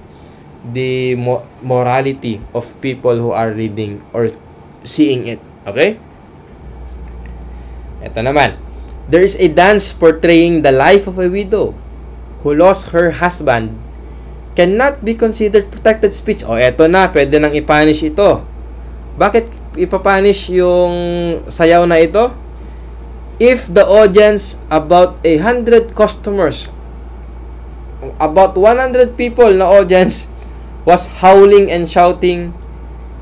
the morality of people who are reading or seeing it. Okay? Ito naman. There is a dance portraying the life of a widow who lost her husband cannot be considered protected speech. O, eto na. Pwede nang ipanish ito. Bakit ipapanish yung sayaw na ito? If the audience, about 100 customers, about 100 people na audience, was howling and shouting,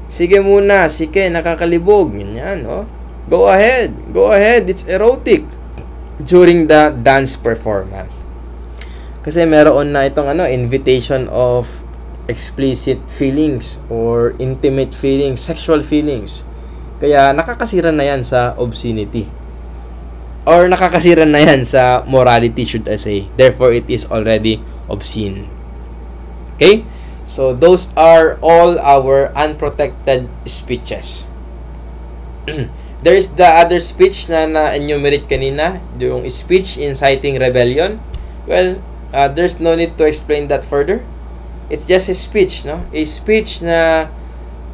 sige muna, sige, nakakalibog, ganyan, oh. Go ahead, it's erotic during the dance performance. Kasi meron na itong invitation of explicit feelings or intimate feelings, sexual feelings. Kaya nakakasira na yan sa obscenity. Or nakakasira na yan sa morality, should I say. Therefore, it is already obscene. Okay? So, those are all our unprotected speeches. There is the other speech na na-enumerate kanina, yung speech inciting rebellion. Well, there's no need to explain that further. It's just a speech, no? A speech na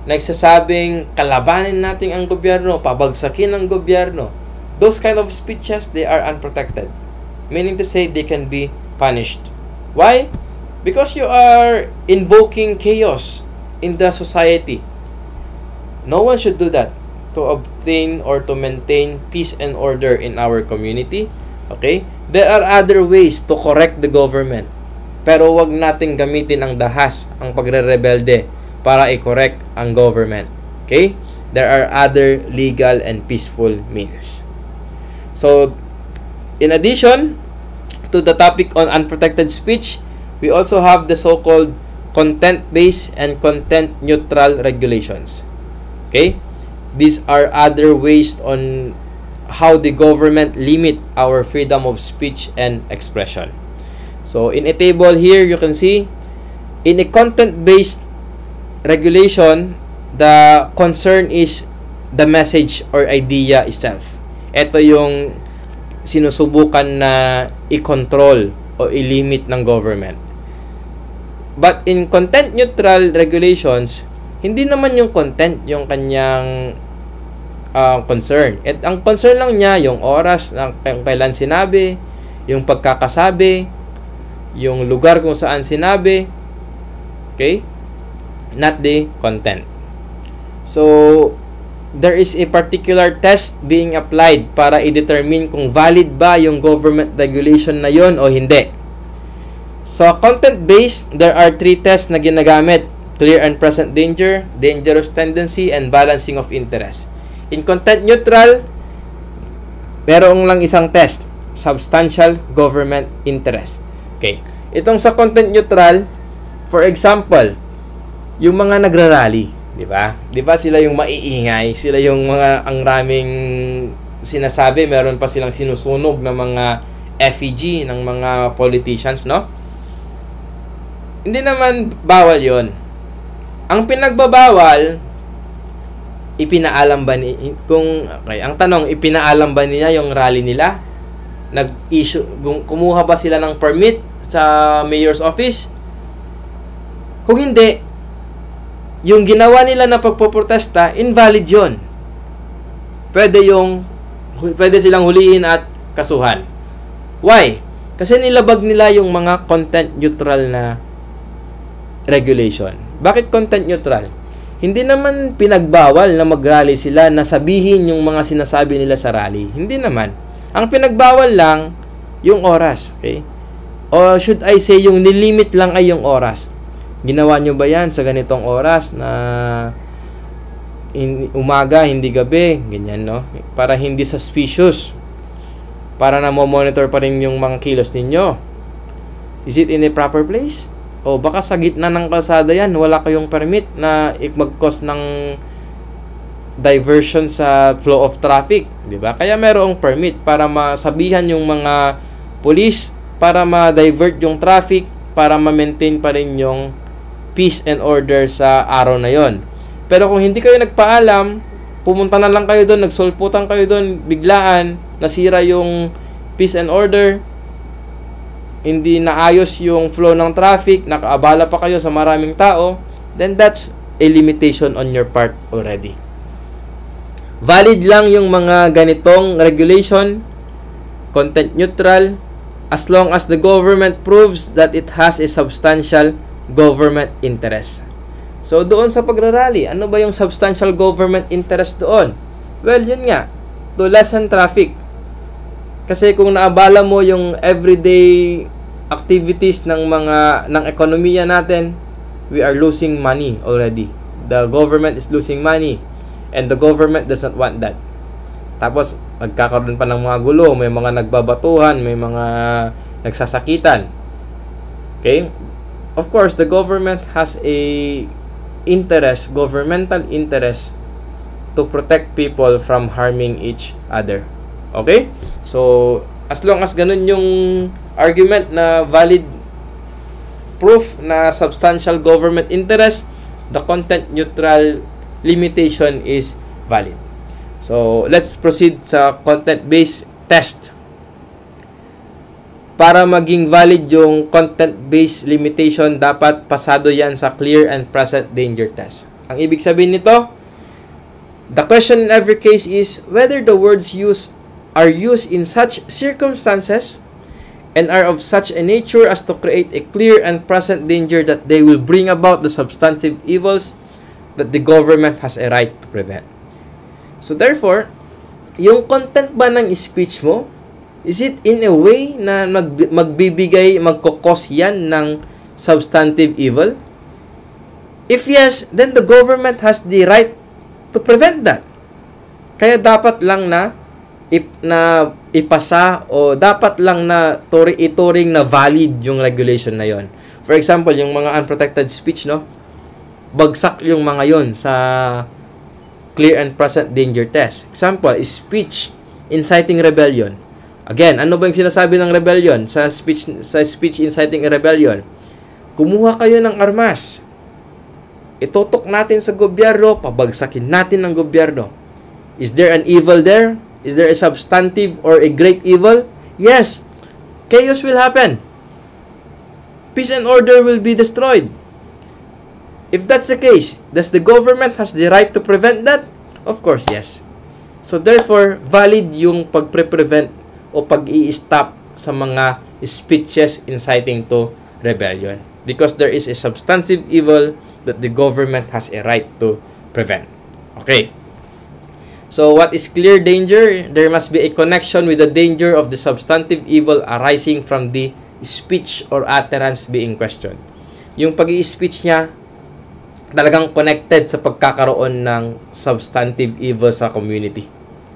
nagsasabing kalabanin natin ang gobyerno, pabagsakin ang gobyerno. Those kind of speeches, they are unprotected. Meaning to say, they can be punished. Why? Because you are invoking chaos in the society. No one should do that to obtain or to maintain peace and order in our community. Okay? There are other ways to correct the government. Pero wag nating gamitin ang dahas, ang pagre-rebelde para i-correct ang government. Okay? There are other legal and peaceful means. So, in addition to the topic on unprotected speech, we also have the so-called content-based and content-neutral regulations. Okay? These are other ways on how the government limit our freedom of speech and expression. So, in a table here, you can see, in a content-based regulation, the concern is the message or idea itself. Ito yung sinusubukan na i-control o i-limit ng government. But in content-neutral regulations, hindi naman yung content yung kanyang concern. At ang concern lang niya, yung oras, yung kailan sinabi, yung pagkakasabi, yung lugar kung saan sinabi. Okay? Not the content. So, there is a particular test being applied para i-determine kung valid ba yung government regulation na yon o hindi. So, content-based, there are 3 tests na ginagamit. Clear and present danger, dangerous tendency, and balancing of interest. In content-neutral, merong lang isang test. Substantial government interest. Okay. Itong sa content-neutral, for example, yung mga nagrarally, di ba? Di ba sila yung maiingay? Sila yung mga ang raming sinasabi, meron pa silang sinusunog ng mga effigy ng mga politicians, no? Hindi naman bawal yon. Ang pinagbabawal, ipinaalam ba ang tanong, ipinaalam ba niya yung rally nila? Nag-issue, kumuha ba sila ng permit sa mayor's office? Kung hindi, yung ginawa nila na pagpoprotesta, invalid yon. Pwede silang huliin at kasuhan. Why? Kasi nilabag nila yung mga content neutral na regulation. Bakit content neutral? Hindi naman pinagbawal na mag-rally sila na sabihin yung mga sinasabi nila sa rally. Hindi naman. Ang pinagbawal lang, yung oras. Okay? O should I say, yung nilimit lang ay yung oras. Ginawa nyo ba yan sa ganitong oras na umaga, hindi gabi? Ganyan, no? Para hindi suspicious. Para na monitor pa rin yung mga kilos ninyo. Is it in a proper place? O baka sa gitna ng kalsada yan, wala kayong permit na mag-cause ng diversion sa flow of traffic, di ba? Kaya merong permit para masabihan yung mga police, para ma-divert yung traffic, para ma-maintain pa rin yung peace and order sa araw na yon. Pero kung hindi kayo nagpaalam, pumunta na lang kayo doon, nagsulputan kayo doon, biglaan, nasira yung peace and order, hindi naayos yung flow ng traffic, nakaabala pa kayo sa maraming tao, then that's a limitation on your part already. Valid lang yung mga ganitong regulation, content neutral, as long as the government proves that it has a substantial government interest. So, doon sa pagrarally, ano ba yung substantial government interest doon? Well, yun nga, to lessen traffic. Kasi kung naabala mo yung everyday activities ng ekonomiya natin, we are losing money already. The government is losing money and the government does not want that. Tapos magkakaroon pa ng mga gulo, may mga nagbabatuhan, may mga nagsasakitan. Okay? Of course, the government has a governmental interest to protect people from harming each other. Okay? So, as long as ganun yung argument na valid proof na substantial government interest, the content neutral limitation is valid. So, let's proceed sa content-based test. Para maging valid yung content-based limitation, dapat pasado yan sa clear and present danger test. Ang ibig sabihin nito, the question in every case is whether the words are used in such circumstances and are of such a nature as to create a clear and present danger that they will bring about the substantive evils that the government has a right to prevent. So therefore, yung content ba ng speech mo, is it in a way na magkukos yan ng substantive evil? If yes, then the government has the right to prevent that. Kaya dapat lang na ipasa o dapat lang na ituring na valid yung regulation na yon. For example, yung mga unprotected speech, no? Bagsak yung mga yon sa clear and present danger test. Example, speech inciting rebellion. Again, ano ba yung sinasabi ng rebellion sa speech inciting rebellion? Kumuha kayo ng armas. Itutok natin sa gobyerno, pabagsakin natin ng gobyerno. Is there an evil there? Is there a substantive or a great evil? Yes. Chaos will happen. Peace and order will be destroyed. If that's the case, does the government has the right to prevent that? Of course, yes. So therefore, valid yung pagpre-prevent o pag-i-stop sa mga speeches inciting to rebellion. Because there is a substantive evil that the government has a right to prevent. Okay. So, what is clear danger? There must be a connection with the danger of the substantive evil arising from the speech or utterance being questioned. Yung pag-i-speech niya, talagang connected sa pagkakaroon ng substantive evil sa community.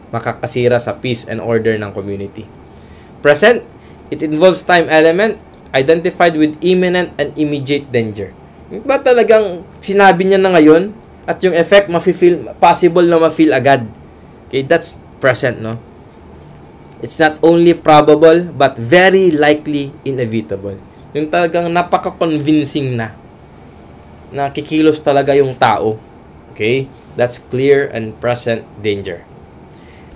Makakasira sa peace and order ng community. Present, it involves time element identified with imminent and immediate danger. Yung ba talagang sinabi niya na ngayon at yung effect possible na ma-feel agad. Okay, that's present, no? It's not only probable, but very likely inevitable. Yung talagang napaka-convincing na kikilos talaga yung tao. Okay? That's clear and present danger.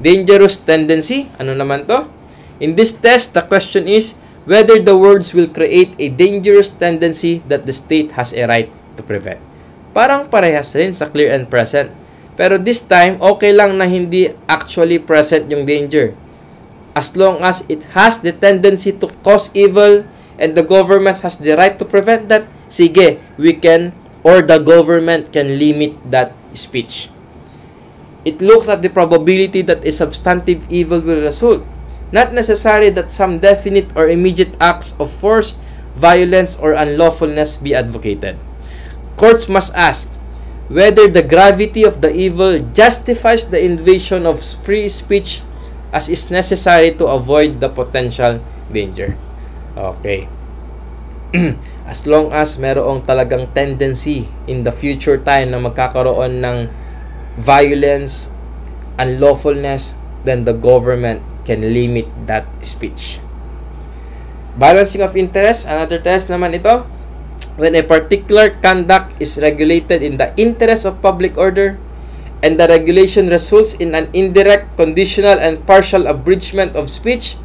Dangerous tendency. Ano naman to? In this test, the question is whether the words will create a dangerous tendency that the state has a right to prevent. Parang parehas rin sa clear and present. Pero this time, okay lang na hindi actually present yung danger. As long as it has the tendency to cause evil and the government has the right to prevent that, sige, we can or the government can limit that speech. It looks at the probability that a substantive evil will result, not necessarily that some definite or immediate acts of force, violence, or unlawfulness be advocated. Courts must ask whether the gravity of the evil justifies the invasion of free speech as is necessary to avoid the potential danger. Okay. As long as merong talagang tendency in the future time na magkakaroon ng violence, unlawfulness, then the government can limit that speech. Balancing of interest, another test naman ito. When a particular conduct is regulated in the interest of public order and the regulation results in an indirect, conditional, and partial abridgment of speech,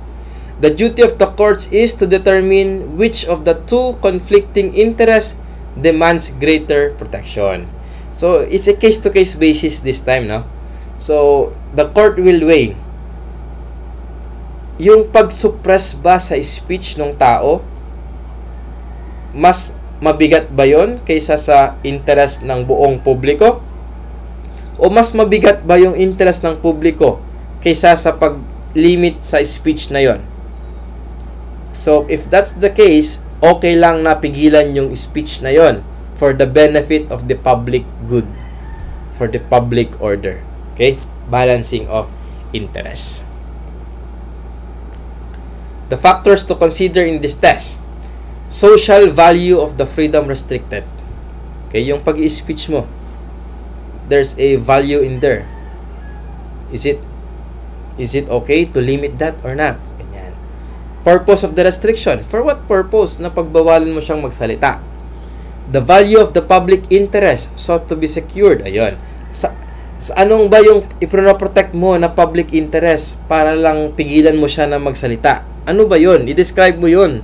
the duty of the courts is to determine which of the two conflicting interests demands greater protection. So, it's a case-to-case basis this time, no? So, the court will weigh yung pag-suppress ba sa speech ng tao, mas mabigat ba yon kaysa sa interest ng buong publiko? O mas mabigat ba yung interest ng publiko kaysa sa pag-limit sa speech na yon? So, if that's the case, okay lang na pigilan yung speech na yon for the benefit of the public good, for the public order. Okay? Balancing of interest. The factors to consider in this test. Social value of the freedom restricted. Okay, yung pag-i-speech mo, there's a value in there. Is it okay to limit that or not? Ganyan. Purpose of the restriction. For what purpose na pagbawalan mo siyang magsalita? The value of the public interest sought to be secured. Ayun. Sa anong ba yung iproprotect mo na public interest para lang pigilan mo siya na magsalita? Ano ba yun? I-describe mo yun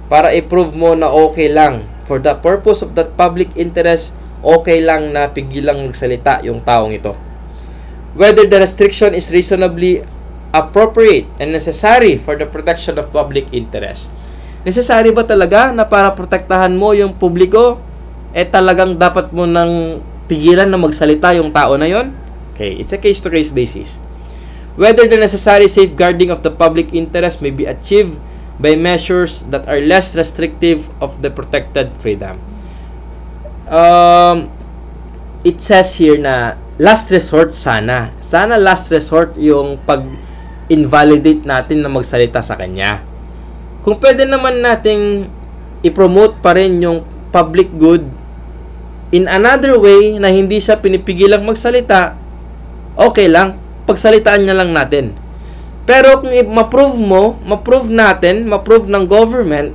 para i-prove mo na okay lang. For the purpose of that public interest, okay lang na pigilang magsalita yung taong ito. Whether the restriction is reasonably appropriate and necessary for the protection of public interest. Necessary ba talaga na para protektahan mo yung publiko, talagang dapat mo nang pigilan na magsalita yung tao na yon? Okay, it's a case-to-case basis. Whether the necessary safeguarding of the public interest may be achieved by measures that are less restrictive of the protected freedom. It says here na last resort sana. Sana last resort yung pag-invalidate natin na magsalita sa kanya. Kung pwede naman nating i-promote pa rin yung public good in another way na hindi siya pinipigilang magsalita, okay lang, pagsalitaan niya lang natin. Pero kung ma-prove ng government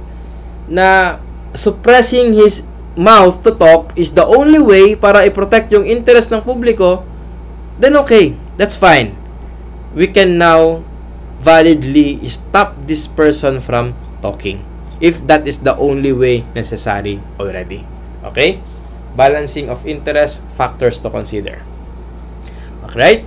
na suppressing his mouth to talk is the only way para i-protect yung interest ng publiko, then okay, that's fine. We can now validly stop this person from talking if that is the only way necessary already. Okay? Balancing of interest, factors to consider. Alright?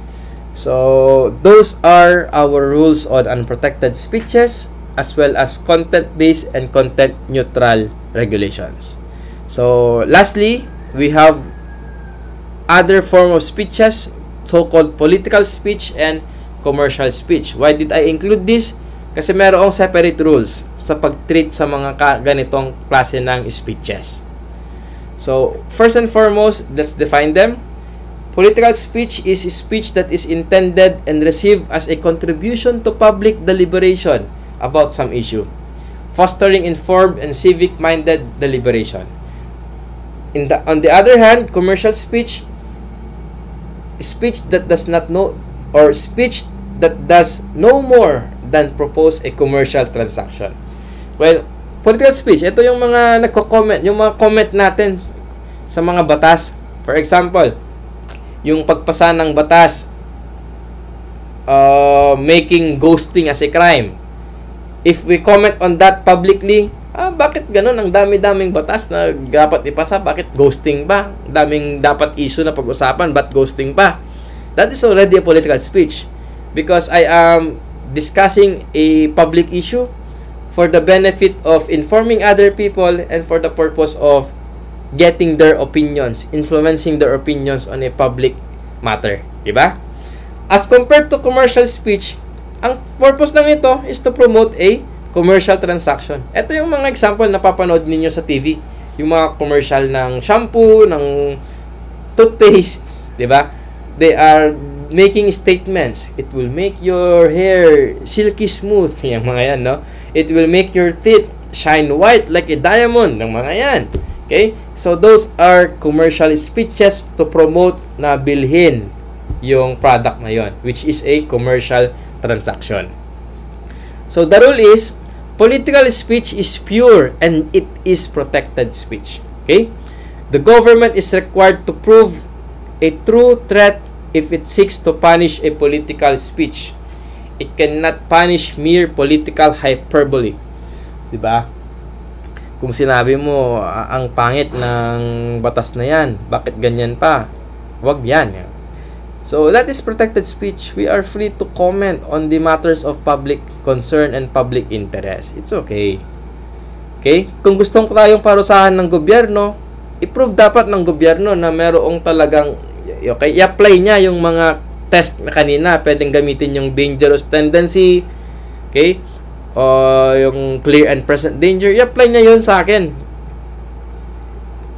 So, those are our rules on unprotected speeches as well as content-based and content-neutral regulations. So, lastly, we have other form of speeches, so-called political speech and commercial speech. Why did I include this? Kasi merong separate rules sa pag-treat sa mga ganitong klase ng speeches. So, first and foremost, let's define them. Political speech is a speech that is intended and received as a contribution to public deliberation about some issue, fostering informed and civic-minded deliberation. On the other hand, commercial speech that does not know or speech that does no more than propose a commercial transaction. Well, political speech, ito yung mga nagko-comment, yung mga comment natin sa mga batas. For example, yung pagpasa ng batas making ghosting as a crime. If we comment on that publicly, bakit ganun? Ang dami-daming batas na dapat ipasa, bakit ghosting ba? Daming dapat issue na pag-usapan, but ghosting pa? That is already a political speech because I am discussing a public issue for the benefit of informing other people and for the purpose of getting their opinions, influencing their opinions on a public matter. Diba? As compared to commercial speech, ang purpose lang ito is to promote a commercial transaction. Ito yung mga example na papanood ninyo sa TV. Yung mga commercial ng shampoo, ng toothpaste, diba? They are making statements. It will make your hair silky smooth. Yung mga yan, no? It will make your teeth shine white like a diamond. Yung mga yan. Okay? So, those are commercial speeches to promote na bilhin yung product na yon, which is a commercial transaction. So, the rule is, political speech is pure and it is protected speech. Okay? The government is required to prove a true threat if it seeks to punish a political speech. It cannot punish mere political hyperbole. Diba? Kung sinabi mo, ang pangit ng batas na yan, bakit ganyan pa? Wag yan. So, that is protected speech. We are free to comment on the matters of public concern and public interest. It's okay. Okay? Kung gustong tayong parusahan ng gobyerno, i-prove dapat ng gobyerno na merong talagang, okay, i-apply niya yung mga test na kanina. Pwedeng gamitin yung dangerous tendency, okay, o yung clear and present danger. I-apply niya yun sa akin.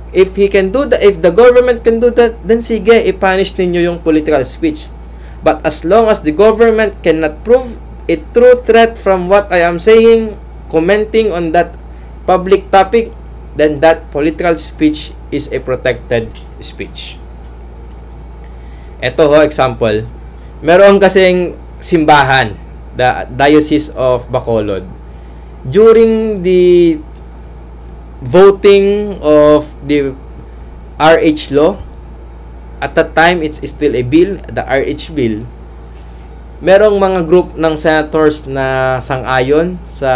If he can do that, if the government can do that, then sige, i-punish ninyo yung political speech. But as long as the government cannot prove a true threat from what I am saying, commenting on that public topic, then that political speech is a protected speech. Ito ho, example. Meron kasing simbahan, the Diocese of Bacolod. During the voting of the RH law, at that time it's still a bill, the RH bill, merong mga group ng senators na sang-ayon sa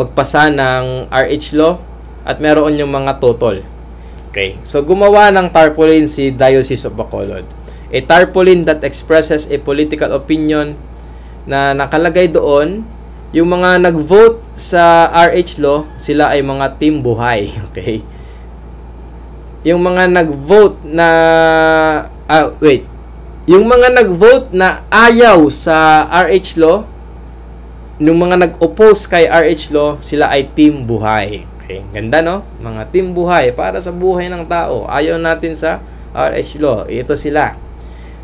pagpasa ng RH law at meron yung mga total. Okay, so gumawa ng tarpaulin si Diocese of Bacolod. A tarpaulin that expresses a political opinion na nakalagay doon. Yung mga nag-vote sa RH law, sila ay mga team buhay. Okay? Yung mga nag-vote na yung mga nag-vote na ayaw sa RH law, yung mga nag-oppose kay RH law, sila ay team buhay. Okay? Ganda, no? Mga team buhay para sa buhay ng tao. Ayaw natin sa RH law. Ito sila.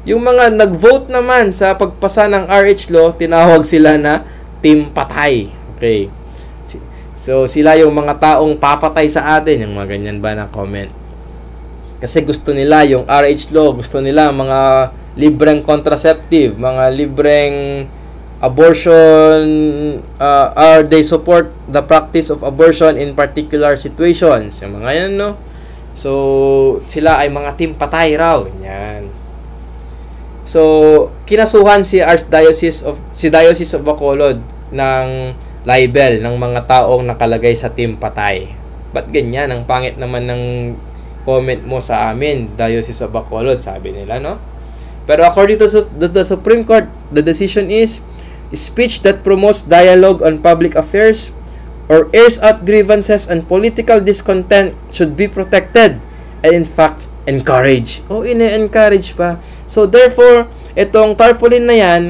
Yung mga nag-vote naman sa pagpasa ng RH law, tinawag sila na team patay. Okay. So, sila yung mga taong papatay sa atin. Yung mga ganyan ba na comment. Kasi gusto nila yung RH law. Gusto nila mga libreng contraceptive. Mga libreng abortion. Or they support the practice of abortion in particular situations. Yung mga yan, no? So, sila ay mga team patay raw. Yan. So, kinasuhan si Diocese of Bacolod ng libel ng mga taong nakalagay sa team patay. Ba't ganyan? Ang pangit naman ng comment mo sa amin, Diocese of Bacolod, sabi nila, no? Pero according to the Supreme Court, the decision is speech that promotes dialogue on public affairs or airs out grievances and political discontent should be protected and in fact encouraged. Ine-encourage pa. So therefore, itong tarpaulin na yan,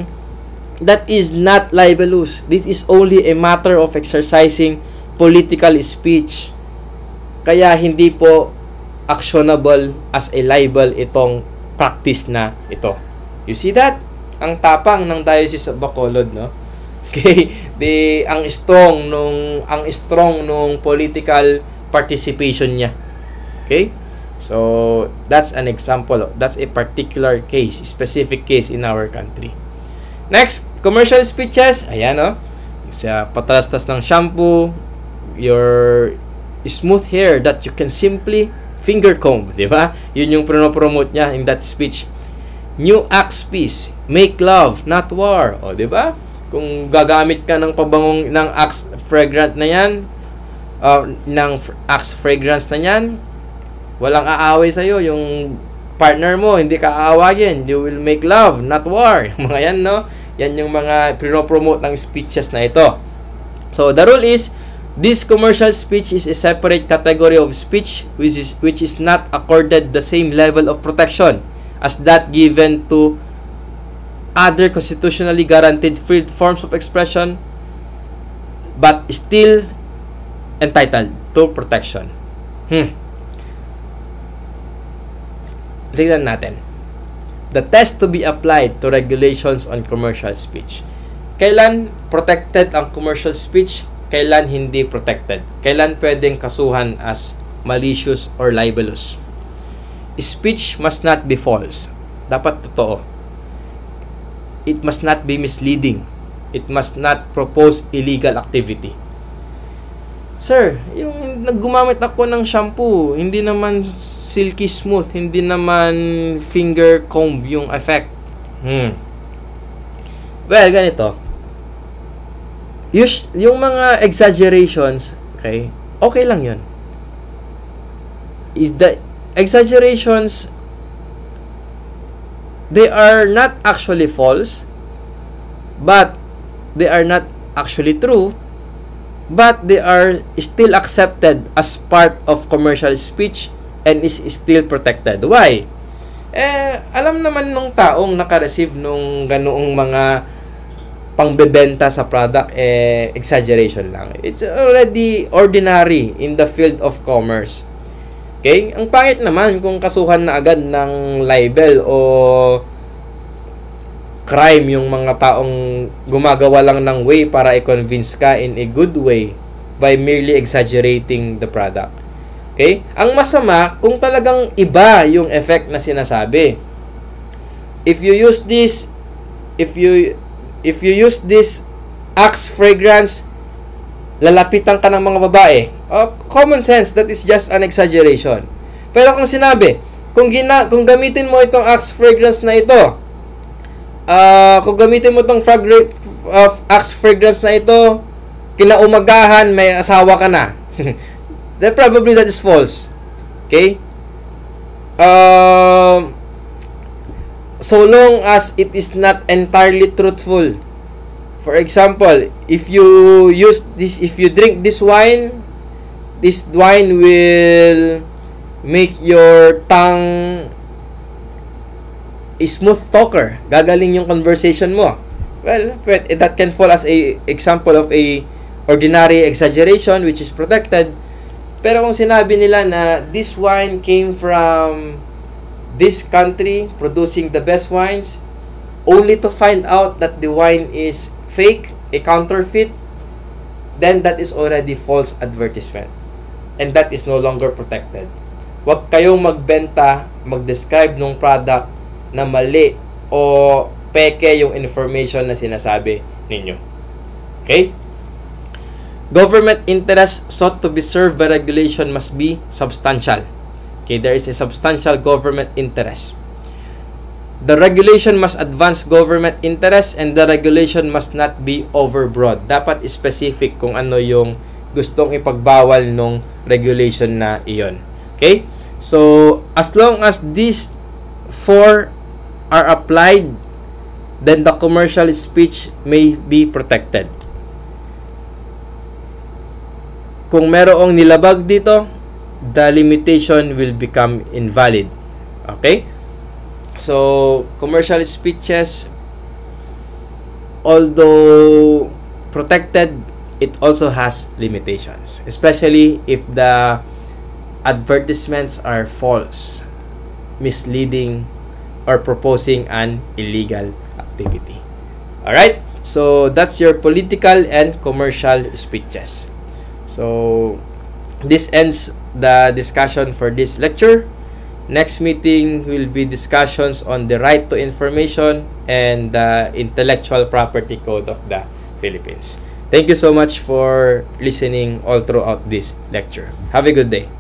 that is not libelous. This is only a matter of exercising political speech. Kaya hindi po actionable as a libel itong practice na ito. You see that? Ang tapang ng Diocese of Bacolod, no? Okay, ang strong nung political participation niya. Okay? So, that's an example. That's a particular case, specific case in our country. Next, commercial speeches. Ayan, no? Sa patalastas ng shampoo, your smooth hair that you can simply finger comb, di ba? Yun yung promote niya in that speech. New Axe piece, make love, not war. O, di ba? Kung gagamit ka ng pabangong ng Axe fragrant na yan, ng Axe fragrance na yan, walang aaway sa'yo. Yung partner mo, hindi ka aawagin. You will make love, not war. Mga yan, no? Yan yung mga pinopromote ng speeches na ito. So, the rule is, This commercial speech is a separate category of speech which is not accorded the same level of protection as that given to other constitutionally guaranteed free forms of expression, but still entitled to protection. Tingnan natin. The test to be applied to regulations on commercial speech. Kailan protected ang commercial speech? Kailan hindi protected? Kailan pwedeng kasuhan as malicious or libelous? Speech must not be false. Dapat totoo. It must not be misleading. It must not propose illegal activity. Sir, yung naggumamit ako ng shampoo, hindi naman silky smooth, hindi naman finger comb yung effect. Well, ganito. Yung mga exaggerations, okay lang yun. Is the exaggerations, they are not actually false, but they are not actually true, but they are still accepted as part of commercial speech and is still protected. Why? Alam naman nung taong naka-receive nung ganoong mga pangbebenta sa product, exaggeration lang. It's already ordinary in the field of commerce. Okay? Ang pangit naman kung kasuhan na agad ng libel o crime yung mga taong gumagawa lang ng way para i-convince ka in a good way by merely exaggerating the product. Okay? Ang masama kung talagang iba yung effect na sinasabi. If you use this Axe fragrance, lalapitan ka ng mga babae. Common sense, that is just an exaggeration. Pero kung sinabi, kung gamitin mo itong Axe fragrance na ito, kung gamitin mo itong Axe fragrance na ito, kinaumagahan, may asawa ka na. Then probably that is false. Okay? So long as it is not entirely truthful. For example, if you drink this wine will make your tongue a smooth talker. Gagaling yung conversation mo. Well, that can fall as a example of a ordinary exaggeration which is protected. Pero kung sinabi nila na this wine came from this country producing the best wines, only to find out that the wine is fake, a counterfeit, then that is already false advertisement. And that is no longer protected. Huwag kayong magbenta, mag-describe ng product na mali o peke yung information na sinasabi ninyo. Okay? Government interest sought to be served by regulation must be substantial. Okay, there is a substantial government interest. The regulation must advance government interest and the regulation must not be overbroad. Dapat specific kung ano yung gustong ipagbawal nung regulation na iyon. Okay? So, as long as these four are applied, then the commercial speech may be protected. Kung merong nilabag dito, the limitation will become invalid. Okay? So, commercial speeches, although protected, it also has limitations. Especially if the advertisements are false, misleading, or proposing an illegal activity. Alright? So, that's your political and commercial speeches. So, this ends the discussion for this lecture. Next meeting will be discussions on the right to information and the intellectual property code of the Philippines. Thank you so much for listening all throughout this lecture. Have a good day.